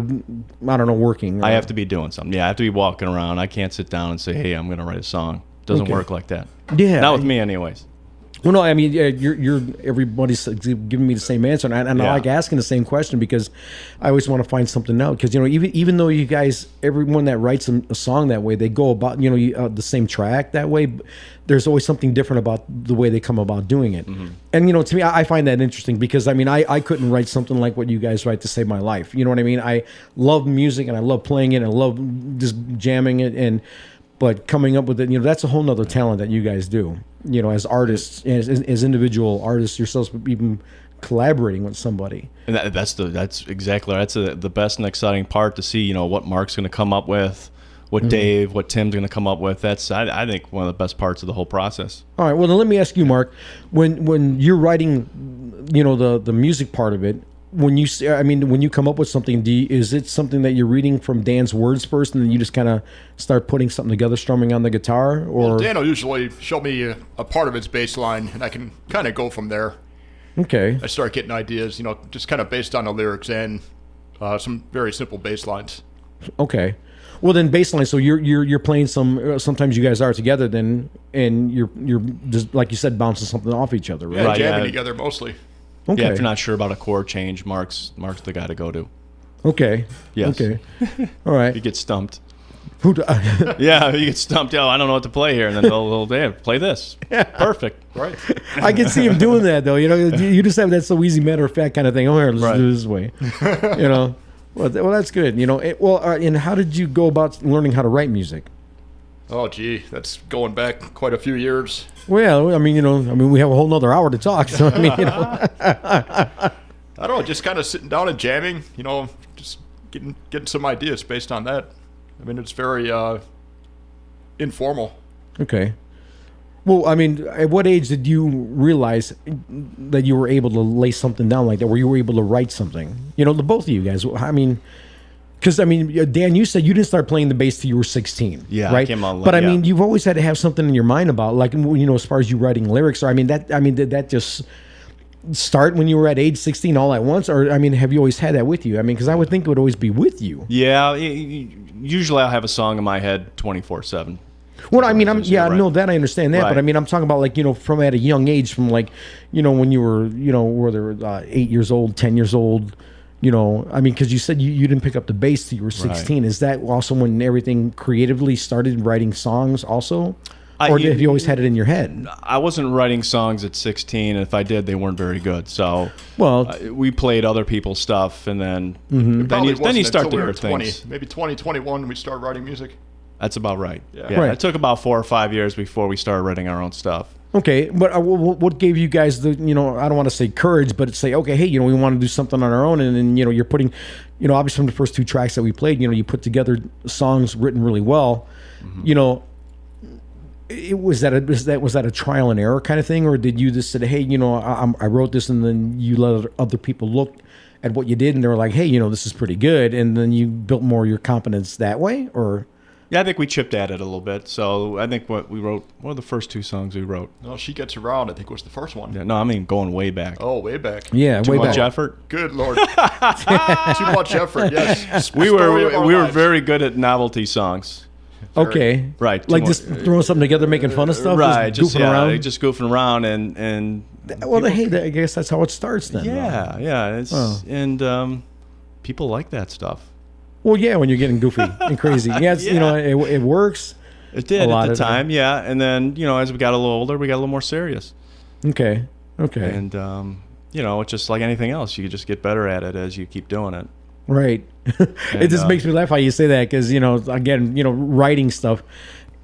I don't know, working. I have to be doing something. Yeah, I have to be walking around. I can't sit down and say, "Hey, I'm going to write a song." Doesn't work like that. Yeah, not with me, anyways. Well, no, I mean, you're everybody's giving me the same answer, and I like asking the same question because I always want to find something out. Because even though you guys, everyone that writes a song that way, they go about the same track that way. There's always something different about the way they come about doing it. Mm-hmm. And to me, I find that interesting because I couldn't write something like what you guys write to save my life. You know what I mean? I love music and I love playing it and I love just jamming it but coming up with it, that's a whole nother talent that you guys do. As artists, as individual artists yourselves, even collaborating with somebody. And that's exactly the best and exciting part to see. What Mark's going to come up with, what Dave, what Tim's going to come up with. That's I think one of the best parts of the whole process. All right. Well, then let me ask you, Mark, when you're writing, the music part of it. When you come up with something, is it something that you're reading from Dan's words first, and then you just kind of start putting something together, strumming on the guitar? Or well, Dan will usually show me a part of his bass line, and I can kind of go from there. Okay. I start getting ideas, just kind of based on the lyrics and some very simple bass lines. Okay. Well, then bass line. So you're playing some. Sometimes you guys are together, then, and you're just like you said, bouncing something off each other, right? Yeah, jamming together mostly. Okay. Yeah, if you're not sure about a chord change, Mark's the guy to go to. Okay. Yes. Okay. All right. You get stumped. Yeah, you get stumped. Oh, I don't know what to play here, and then they'll play this. Perfect. Right. I can see him doing that though. You just have that so easy, matter of fact kind of thing. Oh, here, let's do it this way. Well, that's good. And how did you go about learning how to write music? Oh, gee, that's going back quite a few years. Well, we have a whole nother hour to talk. So, I don't know, just kind of sitting down and jamming, just getting some ideas based on that. It's very informal. Okay. Well, I mean, at what age did you realize that you were able to lay something down like that, where you were able to write something? You know, the both of you guys. I mean, because I mean, Dan, you said you didn't start playing the bass till you were 16. Yeah, right. I came on late, but I yeah. mean, you've always had to have something in your mind about, like, you know, as far as you writing lyrics. Or did that just start when you were at age 16 all at once, or I mean, have you always had that with you? I mean, because I would think it would always be with you. Yeah, usually I'll have a song in my head 24/7. Well, I mean, Right. no, that I understand that, Right. but I mean, I'm talking about, like, you know, from at a young age, from like, you know, when you were, you know, whether 8 years old, 10 years old, you know, I mean, because you said you didn't pick up the bass till you were 16. Is that also when everything creatively started, writing songs also? Or have you always had it in your head? I wasn't writing songs at 16, and if I did, they weren't very good. So, well, we played other people's stuff, and then then you start to hear things. Maybe 20, 21 when we started writing music. That's about right. Yeah. Yeah, Right. it took about 4 or 5 years before we started writing our own stuff. Okay, but what gave you guys the, you know, I don't want to say courage, but say, okay, hey, you know, we want to do something on our own, and then, you know, you're putting, you know, obviously from the first 2 tracks that we played, you know, you put together songs written really well, you know. Was that a trial and error kind of thing, or did you just say, hey, you know, I wrote this, and then you let other people look at what you did, and they were like, hey, you know, this is pretty good, and then you built more of your confidence that way, or? Yeah, I think we chipped at it a little bit. So I think what were the first 2 songs we wrote? No, She Gets Around, I think, was the first one. Yeah, no, I mean going way back. Oh, way back. Yeah, Too way much back. effort. Good Lord. Too much effort, yes. We Story of our were lives. very good at novelty songs. Okay, Right. like too just much. throwing something together, making fun of stuff, Right, just goofing around. just goofing around and Well, hey, I guess that's how it starts then. yeah, yeah, it's and people like that stuff. Well, yeah, when you're getting goofy and crazy, yeah, it's, you know, it works. It did a lot at the of time, yeah. And then, you know, as we got a little older, we got a little more serious. Okay. And you know, it's just like anything else. You just get better at it as you keep doing it. Right. It just makes me laugh how you say that, because, you know, again, you know, writing stuff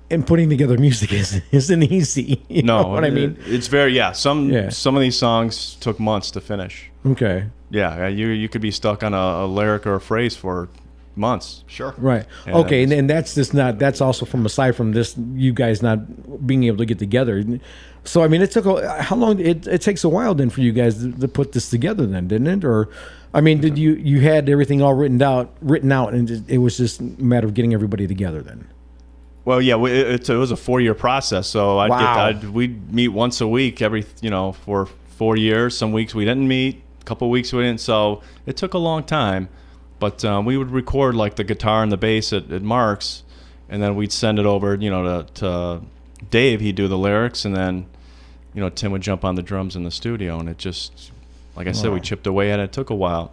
and putting together music isn't easy. You know what I mean? It's very Some of these songs took months to finish. Okay. Yeah, you could be stuck on a lyric or a phrase for months. Sure. Right. And Okay. And that's just not. That's also from aside from this, you guys not being able to get together. So I mean, it took how long? It takes a while then for you guys to put this together, then, didn't it? Or, I mean, did you had everything all written out, and it was just a matter of getting everybody together then? Well, yeah, it was a 4-year process. So Wow. we'd meet once a week for 4 years. Some weeks we didn't meet. A couple of weeks we didn't. So it took a long time. But we would record like the guitar and the bass at Mark's, and then we'd send it over, you know, to Dave. He'd do the lyrics, and then, you know, Tim would jump on the drums in the studio, and it just, like I said, Wow. we chipped away at it. It took a while.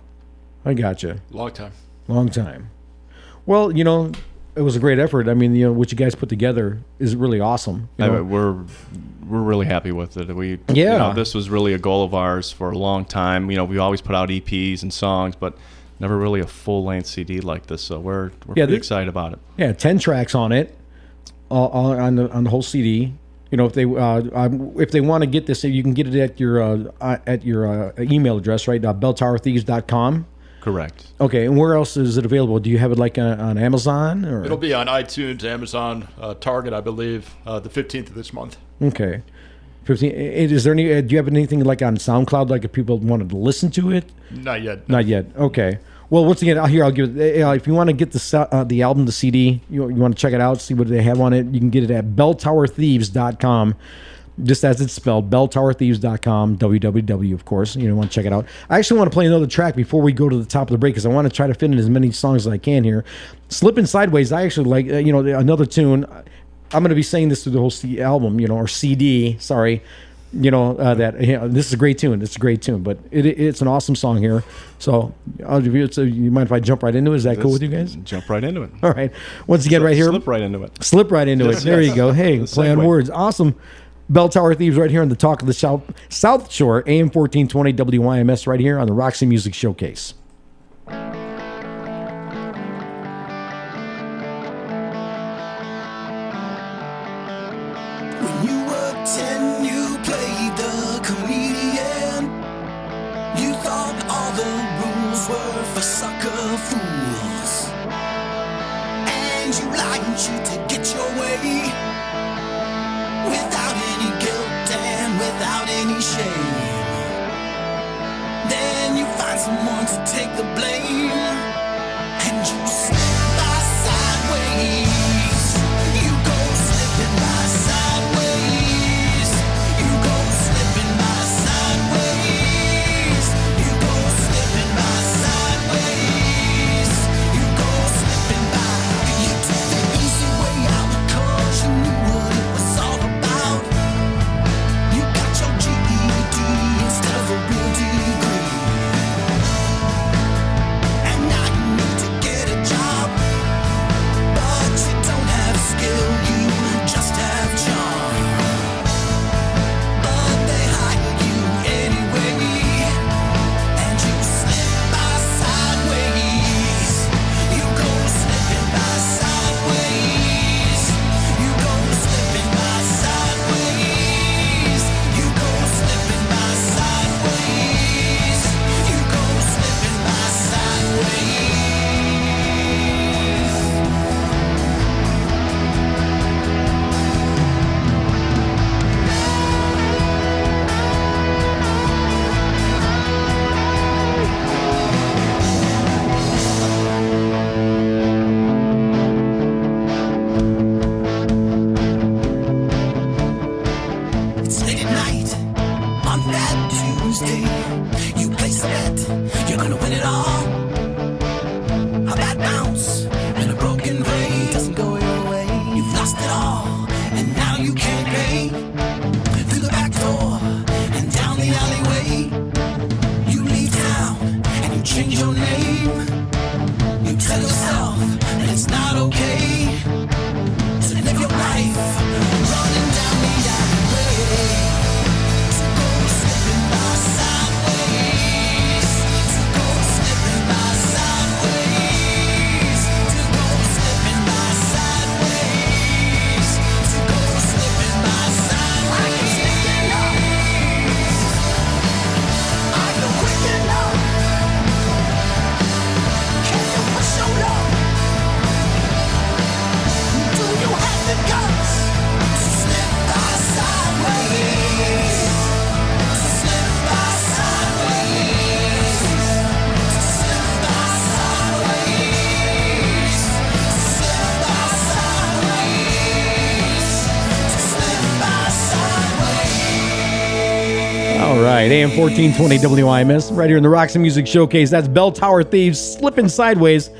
I gotcha. Long time. Long time. Well, you know, it was a great effort. I mean, you know, what you guys put together is really awesome. You know? We're really happy with it. You Yeah. know, this was really a goal of ours for a long time. You know, we always put out EPs and songs, but never really a full-length CD like this. So we're pretty excited about it. Yeah, 10 tracks on it, on the whole CD. You know, if they want to get this, you can get it at your email address, right? belltowerthieves.com. Correct. Okay, and where else is it available? Do you have it like on Amazon? Or? It'll be on iTunes, Amazon, Target, I believe, the 15th of this month. Okay. 15. Is there any? Do you have anything like on SoundCloud, like if people wanted to listen to it? Not yet. Not yet. Okay. Well, once again, I'll give it. If you want to get the album, the CD, you want to check it out, see what they have on it, you can get it at belltowerthieves.com. Just as it's spelled, belltowerthieves.com, www, of course. You want to check it out. I actually want to play another track before we go to the top of the break, because I want to try to fit in as many songs as I can here. Slipping Sideways, I actually like, another tune. I'm going to be saying this through the whole album, or CD, sorry. This is a great tune. It's a great tune, but it's an awesome song here. So you mind if I jump right into it? Is that cool with you guys? Jump right into it. All right. Once again, right here. Slip right into it. Slip right into it. There you go. Hey, play on words. Awesome. Bell Tower Thieves right here on the Talk of the South Shore, AM 1420 WYMS right here on the Roxy Music Showcase. When you were 10, you played the comedian. You thought all the rules were for sucker fools. And you lied and cheated to get your way without any someone to take the blame, and you slip by sideways. You go slipping by sideways. You go slipping by sideways. You go slipping by sideways. You go slipping by. You took the easy way out because you knew what it was all about. You got your GED instead of a real degree. And now you need to get a job, but you don't have skill, you just have charm. But they hire you anyway, and you slip by sideways. You go slipping by sideways. You go slipping by sideways. You go slipping by sideways. You go slipping by sideways. It's late at night on that Tuesday. You place a bet, you're gonna win it all. A bad bounce and a broken brain doesn't go your way. You've lost it all, and now you can't pay. Through the back door and down the alleyway, you leave town and you change your name. You tell yourself that it's not okay to live your life running down the alleyway. To go slipping by sideways. To go slipping by sideways. To go slipping by sideways. To go slipping by sideways. Are you quick enough? Can you push your luck? Do you have the guts to slip by sideways? To slip by sideways. To slip by sideways. To slip by sideways. To slip by sideways. All right, AM 1420 WIMS, right here in the Rocks and Music Showcase. That's Bell Tower Thieves, Slipping Sideways,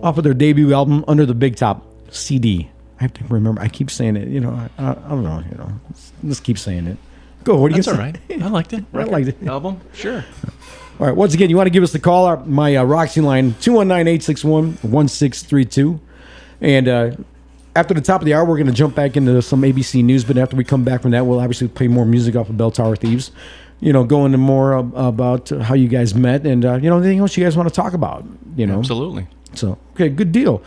off of their debut album, Under the Big Top CD. I have to remember, I keep saying it, I don't know, let's keep saying it. Go, what do you That's say? all right. I liked it. I liked it. Album? Sure. All right, once again, you want to give us the call, my Roxy line, 219-861-1632. And after the top of the hour, we're going to jump back into some ABC News, but after we come back from that, we'll obviously play more music off of Bell Tower Thieves, go into more about how you guys met and, anything else you guys want to talk about, Absolutely. So, okay, good deal.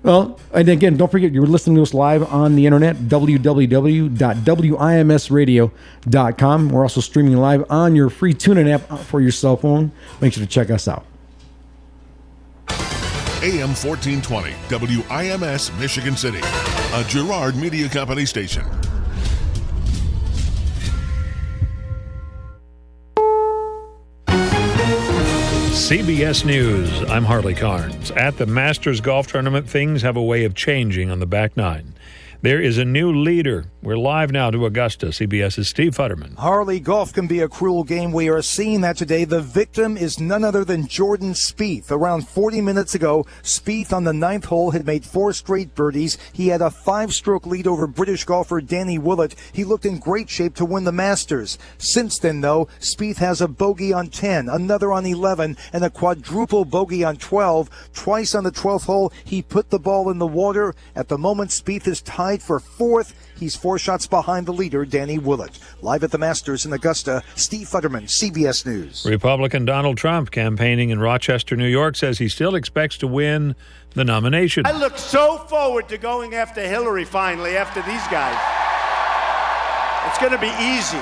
Well, and again, don't forget, you're listening to us live on the internet, www.wimsradio.com. We're also streaming live on your free TuneIn app for your cell phone. Make sure to check us out. AM 1420, WIMS, Michigan City, a Girard Media Company station. CBS News, I'm Harley Carnes. At the Masters Golf Tournament, things have a way of changing on the back nine. There is a new leader. We're live now to Augusta. CBS's Steve Futterman. Harley, golf can be a cruel game. We are seeing that today. The victim is none other than Jordan Spieth. Around 40 minutes ago, Spieth on the ninth hole had made 4 straight birdies. He had a 5-stroke lead over British golfer Danny Willett. He looked in great shape to win the Masters. Since then, though, Spieth has a bogey on 10, another on 11, and a quadruple bogey on 12. Twice on the 12th hole, he put the ball in the water. At the moment, Spieth is tied for 4th. He's 4 shots behind the leader, Danny Willett. Live at the Masters in Augusta, Steve Futterman, CBS News. Republican Donald Trump, campaigning in Rochester, New York, says he still expects to win the nomination. I look so forward to going after Hillary finally, after these guys. It's going to be easy.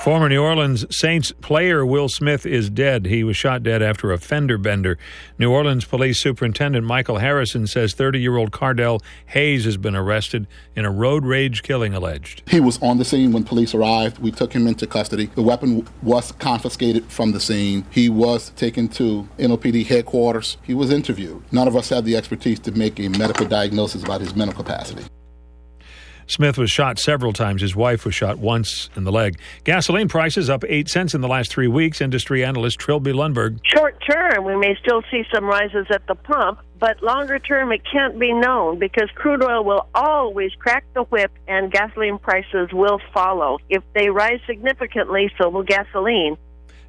Former New Orleans Saints player Will Smith is dead. He was shot dead after a fender bender. New Orleans Police Superintendent Michael Harrison says 30-year-old Cardell Hayes has been arrested in a road rage killing alleged. He was on the scene when police arrived. We took him into custody. The weapon was confiscated from the scene. He was taken to NOPD headquarters. He was interviewed. None of us had the expertise to make a medical diagnosis about his mental capacity. Smith was shot several times. His wife was shot once in the leg. Gasoline prices up 8 cents in the last 3 weeks. Industry analyst Trilby Lundberg. Short term, we may still see some rises at the pump, but longer term, it can't be known because crude oil will always crack the whip and gasoline prices will follow. If they rise significantly, so will gasoline.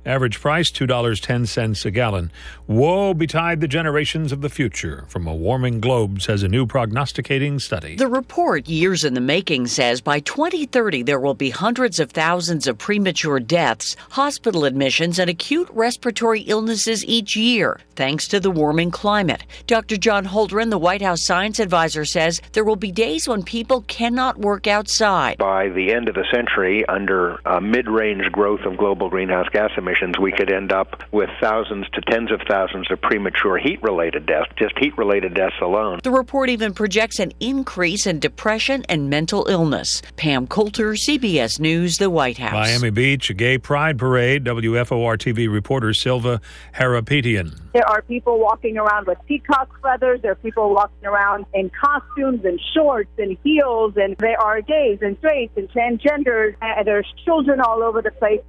Average price, $2.10 a gallon. Woe betide the generations of the future. From a warming globe, says a new prognosticating study. The report, years in the making, says by 2030 there will be hundreds of thousands of premature deaths, hospital admissions, and acute respiratory illnesses each year, thanks to the warming climate. Dr. John Holdren, the White House science advisor, says there will be days when people cannot work outside. By the end of the century, under mid-range growth of global greenhouse gas emissions, we could end up with thousands to tens of thousands of premature heat-related deaths, just heat-related deaths alone. The report even projects an increase in depression and mental illness. Pam Coulter, CBS News, the White House. Miami Beach, a gay pride parade. WFOR-TV reporter Silva Harapetian. There are people walking around with peacock feathers. There are people walking around in costumes and shorts and heels. And there are gays and straights and transgenders. And there's children all over the place.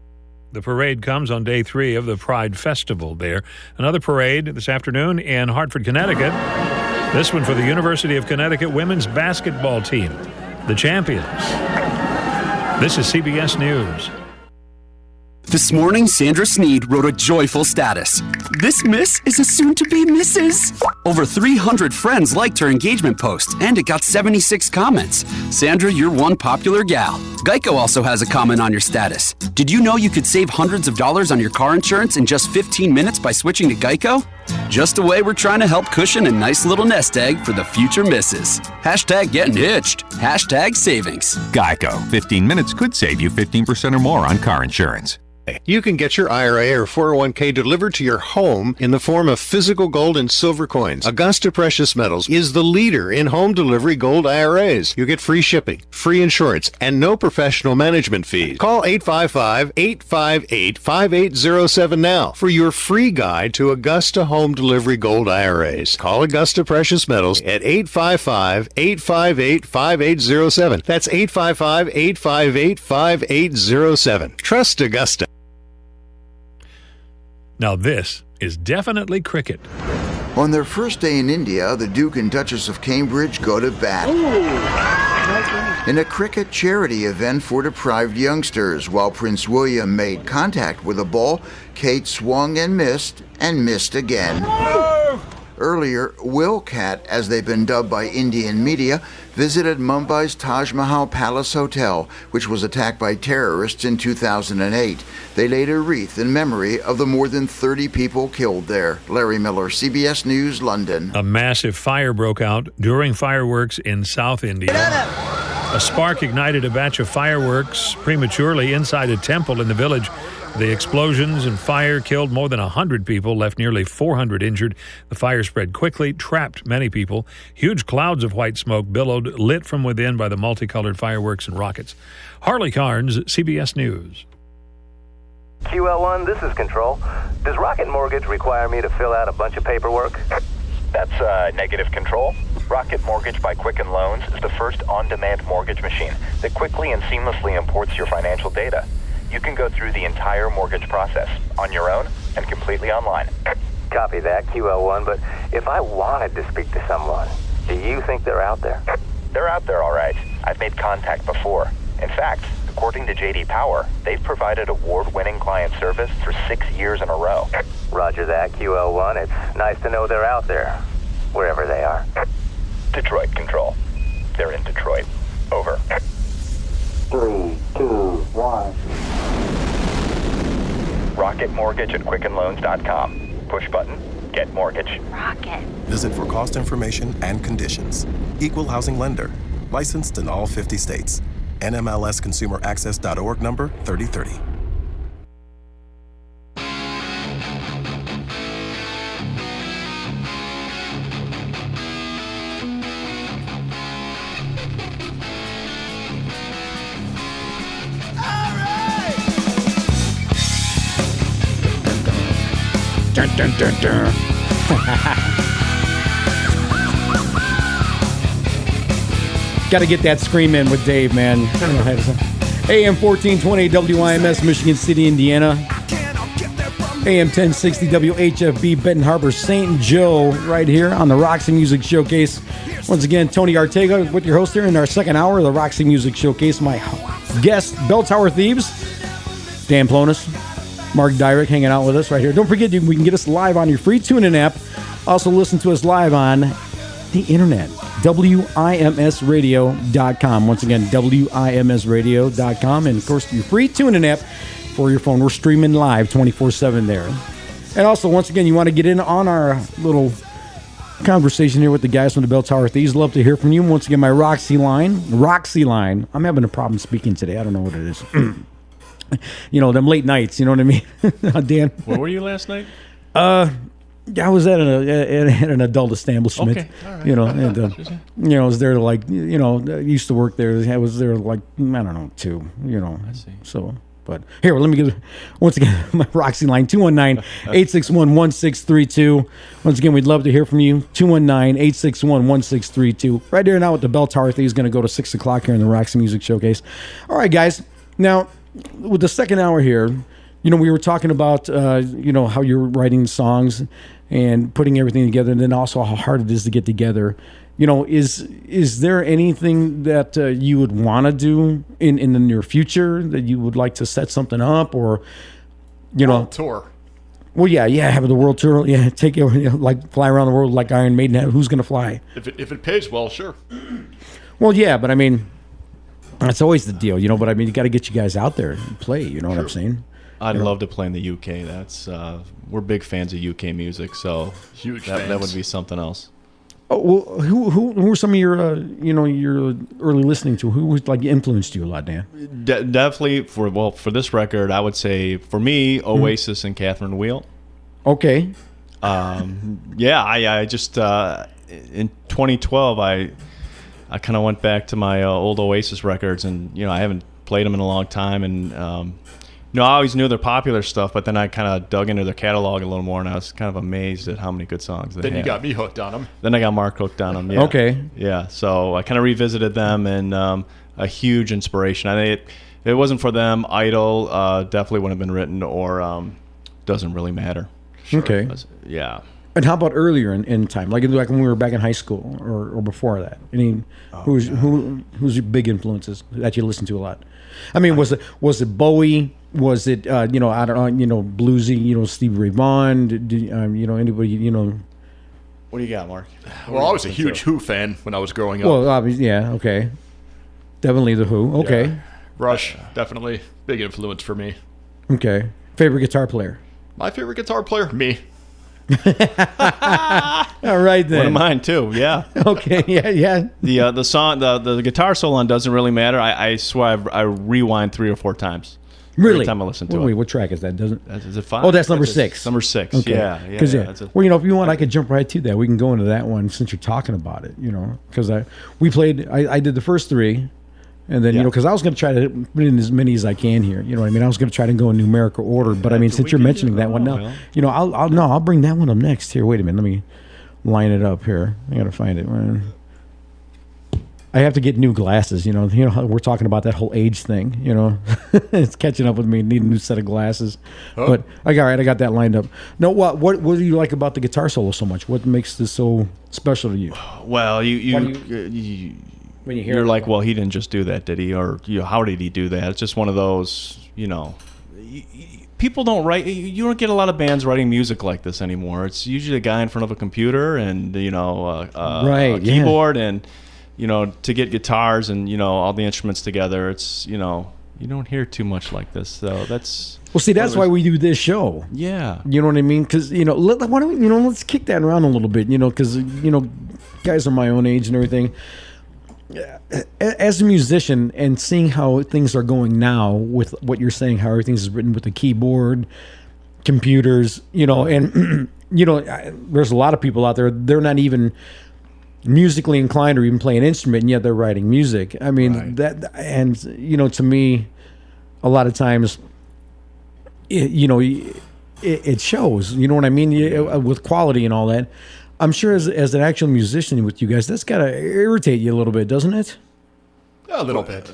The parade comes on day 3 of the Pride Festival there. Another parade this afternoon in Hartford, Connecticut. This one for the University of Connecticut women's basketball team, the champions. This is CBS News. This morning, Sandra Sneed wrote a joyful status. This miss is a soon-to-be Mrs. Over 300 friends liked her engagement post, and it got 76 comments. Sandra, you're one popular gal. Geico also has a comment on your status. Did you know you could save hundreds of dollars on your car insurance in just 15 minutes by switching to Geico? Just a way we're trying to help cushion a nice little nest egg for the future misses. Hashtag getting hitched. Hashtag savings. Geico. 15 minutes could save you 15% or more on car insurance. You can get your IRA or 401k delivered to your home in the form of physical gold and silver coins. Augusta Precious Metals is the leader in home delivery gold IRAs. You get free shipping, free insurance, and no professional management fees. Call 855-858-5807 now for your free guide to Augusta Home Delivery Gold IRAs. Call Augusta Precious Metals at 855-858-5807. That's 855-858-5807. Trust Augusta. Now this is definitely cricket. On their first day in India, the Duke and Duchess of Cambridge go to bat. In a cricket charity event for deprived youngsters, while Prince William made contact with a ball, Kate swung and missed again. Earlier, Wilcat, as they've been dubbed by Indian media, visited Mumbai's Taj Mahal Palace Hotel, which was attacked by terrorists in 2008. They laid a wreath in memory of the more than 30 people killed there. Larry Miller, CBS News, London. A massive fire broke out during fireworks in South India. A spark ignited a batch of fireworks prematurely inside a temple in the village. The explosions and fire killed more than 100 people, left nearly 400 injured. The fire spread quickly, trapped many people. Huge clouds of white smoke billowed, lit from within by the multicolored fireworks and rockets. Harley Carnes, CBS News. QL1, this is Control. Does Rocket Mortgage require me to fill out a bunch of paperwork? That's negative Control. Rocket Mortgage by Quicken Loans is the first on-demand mortgage machine that quickly and seamlessly imports your financial data. You can go through the entire mortgage process on your own and completely online. Copy that, QL1, but if I wanted to speak to someone, do you think they're out there? They're out there, all right. I've made contact before. In fact, according to J.D. Power, they've provided award-winning client service for 6 years in a row. Roger that, QL1. It's nice to know they're out there, wherever they are. Detroit Control. They're in Detroit. Over. 3, 2, 1. Rocket Mortgage at QuickenLoans.com. Push button, get mortgage. Rocket. Visit for cost information and conditions. Equal housing lender. Licensed in all 50 states. NMLSconsumeraccess.org number 3030. Dun, dun, dun. Got to get that scream in with Dave, man. AM 1420 WIMS, Michigan City, Indiana. AM 1060 WHFB, Benton Harbor, St. Joe, right here on the Roxy Music Showcase. Once again, Tony Arteaga with your host here in our second hour of the Roxy Music Showcase. My guest, Bell Tower Thieves, Dan Plonis, Mark Dyrick hanging out with us right here. Don't forget, we can get us live on your free TuneIn app. Also listen to us live on the internet, WIMSradio.com. Once again, WIMSradio.com. And, of course, your free TuneIn app for your phone. We're streaming live 24/7 there. And also, once again, you want to get in on our little conversation here with the guys from the Bell Tower Thieves. Love to hear from you. Once again, my Roxy line. I'm having a problem speaking today. I don't know what it is. You know, them late nights, you know what I mean? Dan? Where were you last night? I was at an adult establishment. Okay, all right. You know, and I was there like, you know, I used to work there. I was there like, I don't know, 2, you know. I see. So, but here, let me give once again my Roxy line, 219-861-1632. Once again, we'd love to hear from you. 219-861-1632. Right there now with the Bell Tower Thieves, going to go to 6 o'clock here in the Roxy Music Showcase. All right, guys. Now, with the second hour here, you know, we were talking about, you know, how you're writing songs and putting everything together, and then also how hard it is to get together. You know, is there anything that you would want to do in the near future that you would like to set something up, or, you know, tour? Well, yeah, have the world tour. Yeah, take it, you know, like fly around the world like Iron Maiden. Who's going to fly? If it pays well, sure. Well, yeah, but I mean, that's always the deal, you know. But I mean, you got to get you guys out there and play. You know what I'm saying? I'd love to play in the UK. That's we're big fans of UK music, so that would be something else. Oh, well, who were some of your you know, your early listening to? Who was like influenced you a lot, Dan? Definitely for this record, I would say for me, Oasis and Catherine Wheel. Okay. Yeah, I just in 2012 I kind of went back to my old Oasis records, and you know, I haven't played them in a long time, and you know, I always knew their popular stuff, but then I kind of dug into their catalog a little more, and I was kind of amazed at how many good songs they had. Then you got me hooked on them. Then I got Mark hooked on them. Yeah. Okay. Yeah, so I kind of revisited them, and a huge inspiration. I think if it wasn't for them, Idol definitely wouldn't have been written, or Doesn't Really Matter. Sure. Okay. Yeah. And how about earlier in time, like when we were back in high school or before that? I mean, who's your big influences that you listen to a lot? I mean, was it Bowie? Was it you know, I don't know, you know, bluesy, you know, Stevie Ray Vaughan? You know, anybody, you know? What do you got, Mark? Well, I was a huge Who fan when I was growing up. Well, obviously, yeah, okay, definitely the Who. Okay, yeah. Rush, definitely big influence for me. Okay, favorite guitar player? My favorite guitar player, me. All right then. One of mine too. Yeah. Okay. Yeah. The song, the guitar solo on Doesn't Really Matter. I swear I rewind 3 or 4 times. Really? Every time I listen to it. Wait, what track is that? Is it 5? Oh, that's number 6. Number 6. Okay. Yeah. Because well, you know, if you want, I could jump right to that. We can go into that one since you're talking about it. You know, because I did the first 3. And then, you know, because I was going to try to put in as many as I can here. You know what I mean? I was going to try to go in numerical order. But, I mean, since you're mentioning that one now, you know, I'll bring that one up next. Here, wait a minute. Let me line it up here. I got to find it. I have to get new glasses, you know. We're talking about that whole age thing, you know. It's catching up with me. Need a new set of glasses. Oh. But, all right, I got that lined up. No, what do you like about the guitar solo so much? What makes this so special to you? Well, when you hear you're like, well, he didn't just do that, did he? Or how did he do that? It's just one of those, you know, people don't write. You don't get a lot of bands writing music like this anymore. It's usually a guy in front of a computer and, you know, a keyboard and, you know, to get guitars and, you know, all the instruments together. It's, you know, you don't hear too much like this. So that's... Well, see, that's why we do this show. Yeah. You know what I mean? Because, you know, why don't we, you know, let's kick that around a little bit, you know, because, you know, guys are my own age and everything. As a musician and seeing how things are going now with what you're saying, how everything's written with the keyboard, computers, you know, and, you know, there's a lot of people out there, they're not even musically inclined or even play an instrument, and yet they're writing music. I mean, that, and, you know, to me, a lot of times, you know, it shows. You know what I mean? With quality and all that. I'm sure as an actual musician with you guys, that's got to irritate you a little bit, doesn't it? A little bit.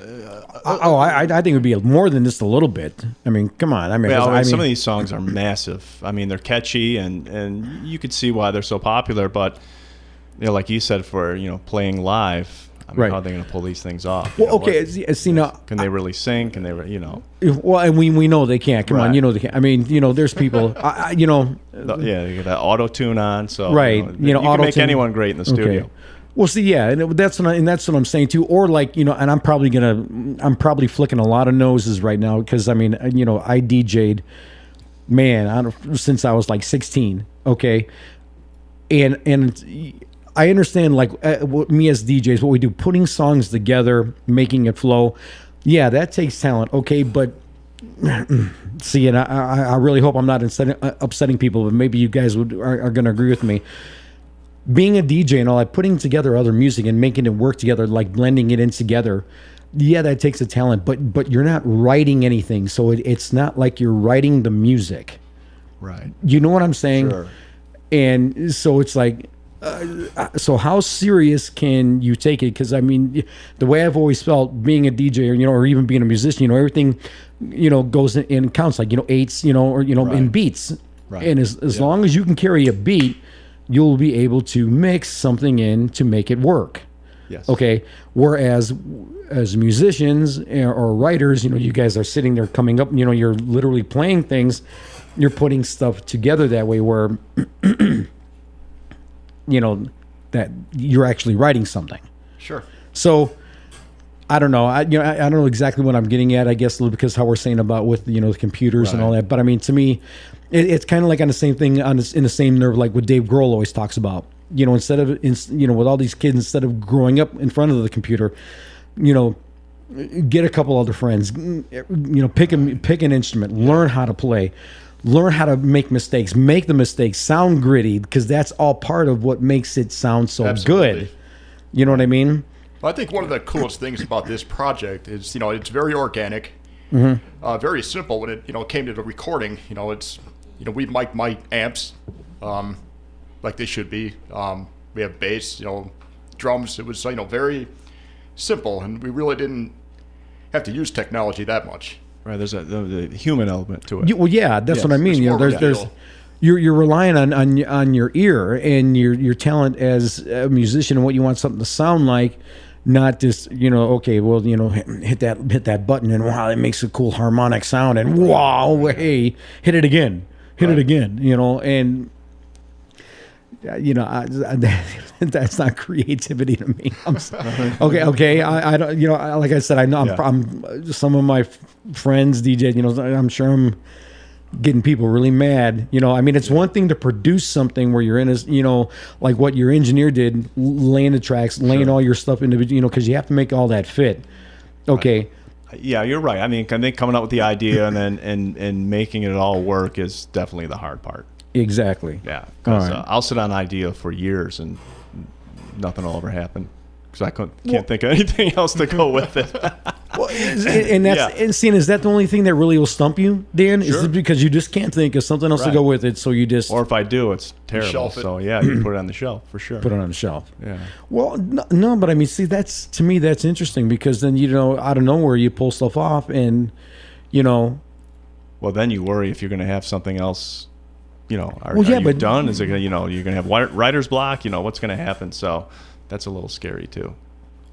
I think it would be more than just a little bit. I mean, come on. I mean, some of these songs are massive. I mean, they're catchy, and you could see why they're so popular. But like you said, for playing live, I mean, how are they going to pull these things off? Well, okay. See now, can they really sing? Can they? Well, and we know they can't. Come on, they can't. I mean, there's people. You get that auto tune on. So right, you can make anyone great in the studio. Okay. Well, see, yeah, and that's what I'm saying too. Or like, and I'm probably flicking a lot of noses right now because I mean, I DJ'd, man, since I was like 16. Okay, and I understand like me as DJs, what we do, putting songs together, making it flow. Yeah, that takes talent. Okay, but see, and I really hope I'm not upsetting people, but maybe you guys are going to agree with me. Being a DJ and all that, putting together other music and making it work together, like blending it in together, yeah, that takes a talent. But you're not writing anything, so it's not like you're writing the music. Right. You know what I'm saying? Sure. And so it's like, so how serious can you take it? Because I mean, the way I've always felt being a DJ, or even being a musician, everything, goes in counts, like eights, or right. In beats. Right. And as long as you can carry a beat, you'll be able to mix something in to make it work. Yes. Okay. Whereas as musicians or writers, you guys are sitting there coming up, you're literally playing things, you're putting stuff together that way where, that you're actually writing something. Sure. So I don't know. I don't know exactly what I'm getting at, I guess, because how we're saying about with, the computers right. and all that. But I mean, to me, it's kind of like on the same thing in the same nerve, like what Dave Grohl always talks about. Instead of with all these kids, instead of growing up in front of the computer, get a couple other friends, pick an instrument, learn how to play, learn how to make mistakes, make the mistakes, sound gritty, because that's all part of what makes it sound so Absolutely. Good. You know what I mean? Well, I think one of the coolest things about this project is, it's very organic, very simple when it came to the recording. It's we mic my amps like they should be. We have bass, drums. It was very simple, and we really didn't have to use technology that much. Right, there's the human element to it. Well, yeah, that's what I mean. There's you're relying on your ear and your talent as a musician and what you want something to sound like, not just okay, well hit that button and wow, it makes a cool harmonic sound and wow, hey, hit it again, it again, and. That's not creativity to me. Okay. I don't. Like I said, I know I'm some of my friends DJs. I'm sure I'm getting people really mad. I mean, it's one thing to produce something where you're in like what your engineer did, laying the tracks, laying all your stuff into, because you have to make all that fit. Okay. Yeah, you're right. I mean, I think coming up with the idea and then and making it all work is definitely the hard part. Exactly. Yeah, because I'll sit on an idea for years and nothing will ever happen because I can't think of anything else to go with it. Well, and that's and seeing is that the only thing that really will stump you, Dan? Sure. Is it because you just can't think of something else to go with it, so you just or if I do, it's terrible. So yeah, you can put it on the shelf for sure. Put it on the shelf. Yeah. Well, no, but I mean, see, that's to me that's interesting because then out of nowhere you pull stuff off and Well, then you worry if you're going to have something else. Are you done? Is it going you're going to have writer's block? What's going to happen? So that's a little scary too.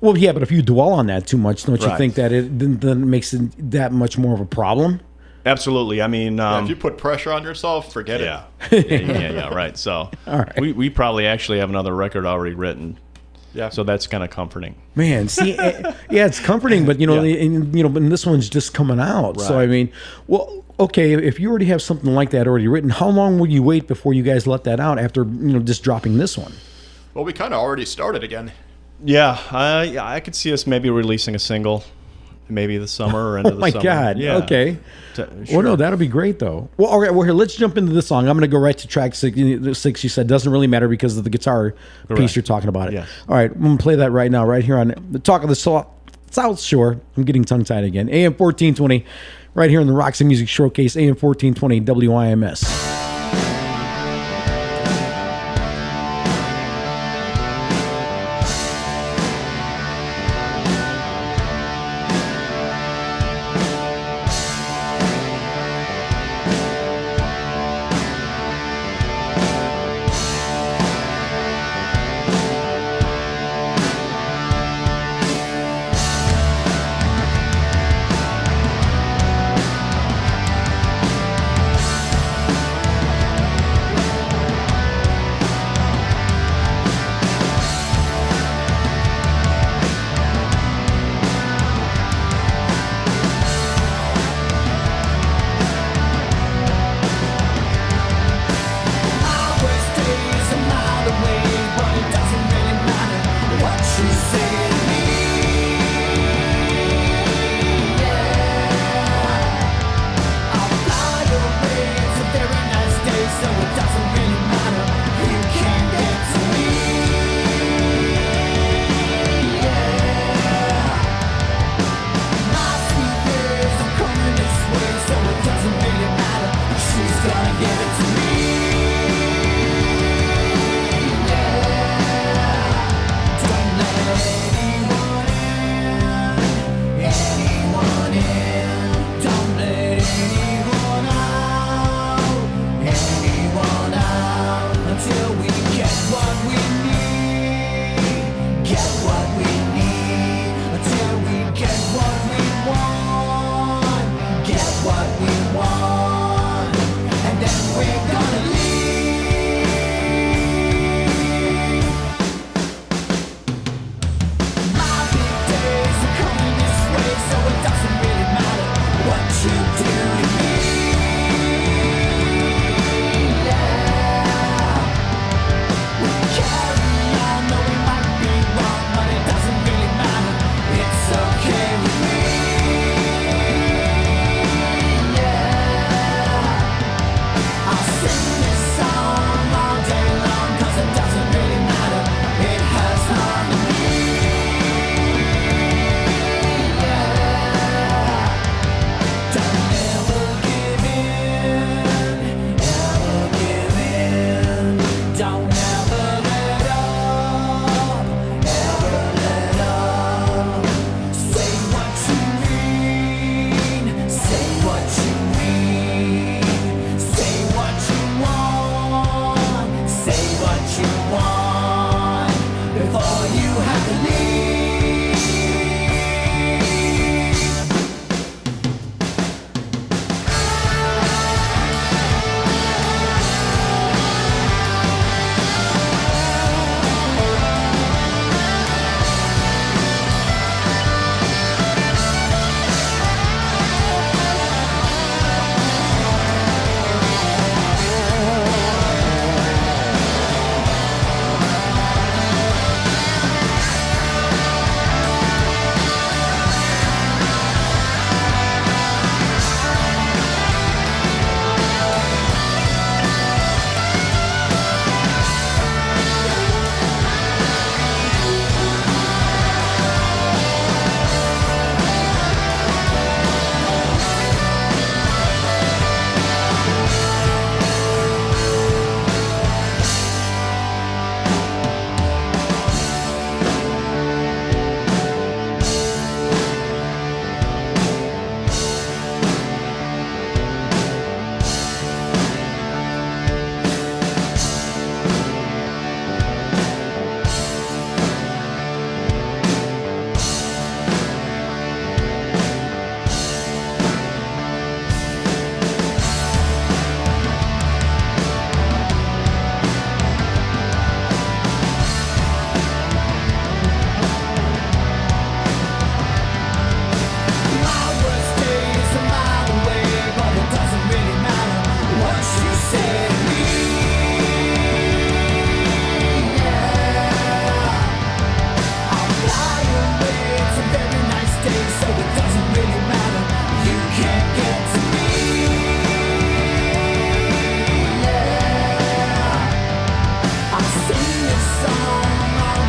Well, yeah, but if you dwell on that too much, don't you think that it then makes it that much more of a problem? Absolutely. I mean, if you put pressure on yourself, forget it. Yeah, right. So all right. we probably actually have another record already written. Yeah. So that's kind of comforting. Man, see, yeah, it's comforting, but and this one's just coming out. Right. So I mean, well. Okay, if you already have something like that already written, how long will you wait before you guys let that out after just dropping this one? Well, we kind of already started again. Yeah, I could see us maybe releasing a single, maybe the summer or into the summer. Oh my God! Yeah. Okay. Sure. Well, no, that'll be great though. Well, all right. Well, here, let's jump into this song. I'm going to go right to track 6. You said doesn't really matter because of the guitar piece you're talking about. It. Yes. All right, I'm going to play that right now, right here on the Talk of the South Shore. I'm getting tongue-tied again. AM 1420, right here in the Roxy Music Showcase, AM 1420 WIMS.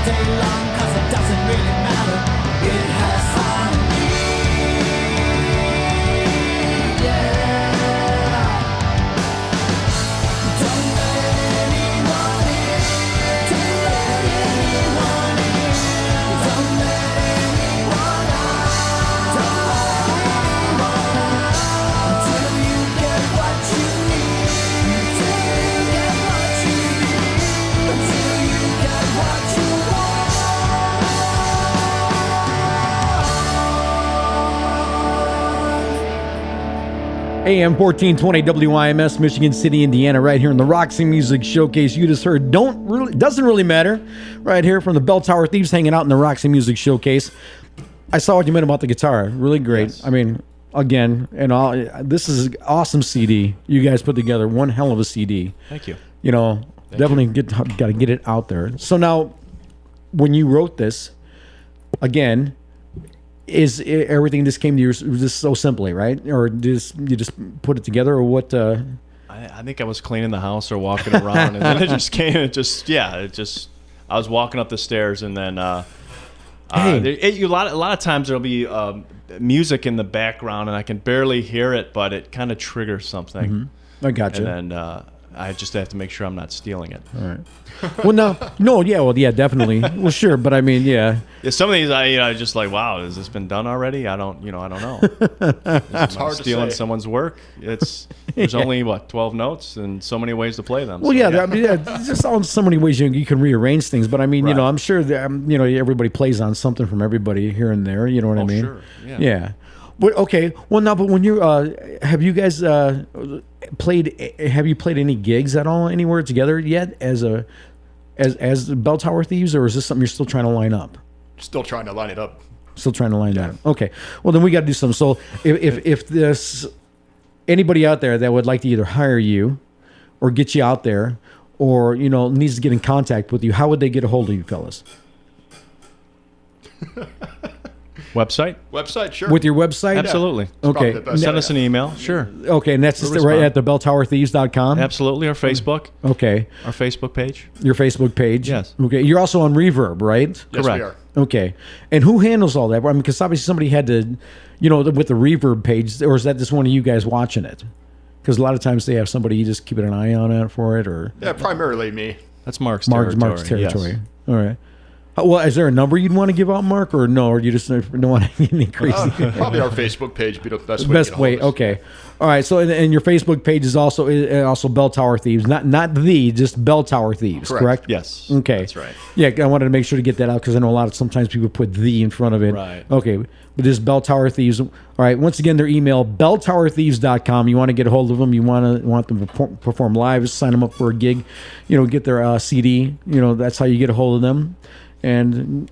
day long, 'cause it doesn't really matter. It has AM 1420 WIMS, Michigan City, Indiana, right here in the Roxy Music Showcase. You just heard Doesn't Really Matter, right here from the Bell Tower Thieves, hanging out in the Roxy Music Showcase. I saw what you meant about the guitar. Really great. Yes. I mean, again, this is an awesome CD you guys put together. One hell of a CD. Thank you. Definitely got to get it out there. So now, when you wrote this, again, is everything just came to you just so simply, right? Or you just put it together, or what? I think I was cleaning the house or walking around, and then it just came. I was walking up the stairs, and then a lot of times there'll be music in the background, and I can barely hear it, but it kind of triggers something. Mm-hmm. I got you. And then I just have to make sure I'm not stealing it. All right. Definitely. Well, sure, but I mean, yeah. Yeah, some of these I just like, wow, has this been done already? I don't know. It's hard to stealing say. someone's work. There's only 12 notes and so many ways to play them. Well, I mean, just on so many ways you can rearrange things. But I mean, I'm sure that everybody plays on something from everybody here and there. You know what I mean? Sure. Yeah. But okay. Well, now, but when you have you guys played? Have you played any gigs at all anywhere together yet as the Bell Tower Thieves, or is this something you're still trying to line up? Still trying to line it up. Still trying to line that up. Okay. Well, then we got to do something. So if there's anybody out there that would like to either hire you or get you out there, or needs to get in contact with you, how would they get a hold of you, fellas? Website, sure. With your website? Absolutely. Okay. Send us an email. Sure. Okay, and that's just right at the belltowerthieves.com? Absolutely. Our Facebook. Okay. Our Facebook page. Your Facebook page? Yes. Okay. You're also on Reverb, right? Yes, Correct. we are. Okay. And who handles all that? I mean, because obviously somebody had to, with the Reverb page, or is that just one of you guys watching it? Because a lot of times they have somebody just keeping an eye on it for it, or... Yeah, primarily me. That's Mark's territory. Mark's territory. Yes. All right. Well, is there a number you'd want to give out, Mark, or no? Or you just don't want to get any crazy? Probably our Facebook page would be the best way. Best way, okay. All right. So, and your Facebook page is also Bell Tower Thieves, not just Bell Tower Thieves, correct? Yes. Okay. That's right. Yeah, I wanted to make sure to get that out because I know sometimes people put the in front of it. Right. Okay. But this is Bell Tower Thieves. All right. Once again, their email, belltowerthieves.com. You want to get a hold of them. You want them to perform live, sign them up for a gig, get their CD. That's how you get a hold of them. And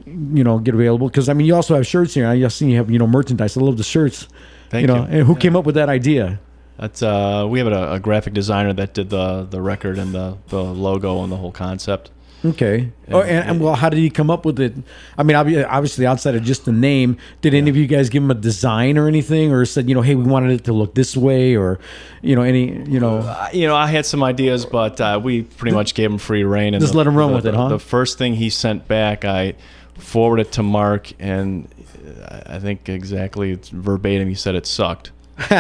get available, because I mean you also have shirts here. I see you have merchandise. I love the shirts. Thank you. And who came up with that idea? That's we have a graphic designer that did the record and the logo and the whole concept. Okay. And well, how did he come up with it? I mean, obviously outside of just the name, did any of you guys give him a design or anything, or said hey, we wanted it to look this way, or I had some ideas, but we pretty much gave him free reign and just let him run with it, huh? The first thing he sent back, I forwarded to Mark, and I think exactly it's verbatim. He said it sucked. Which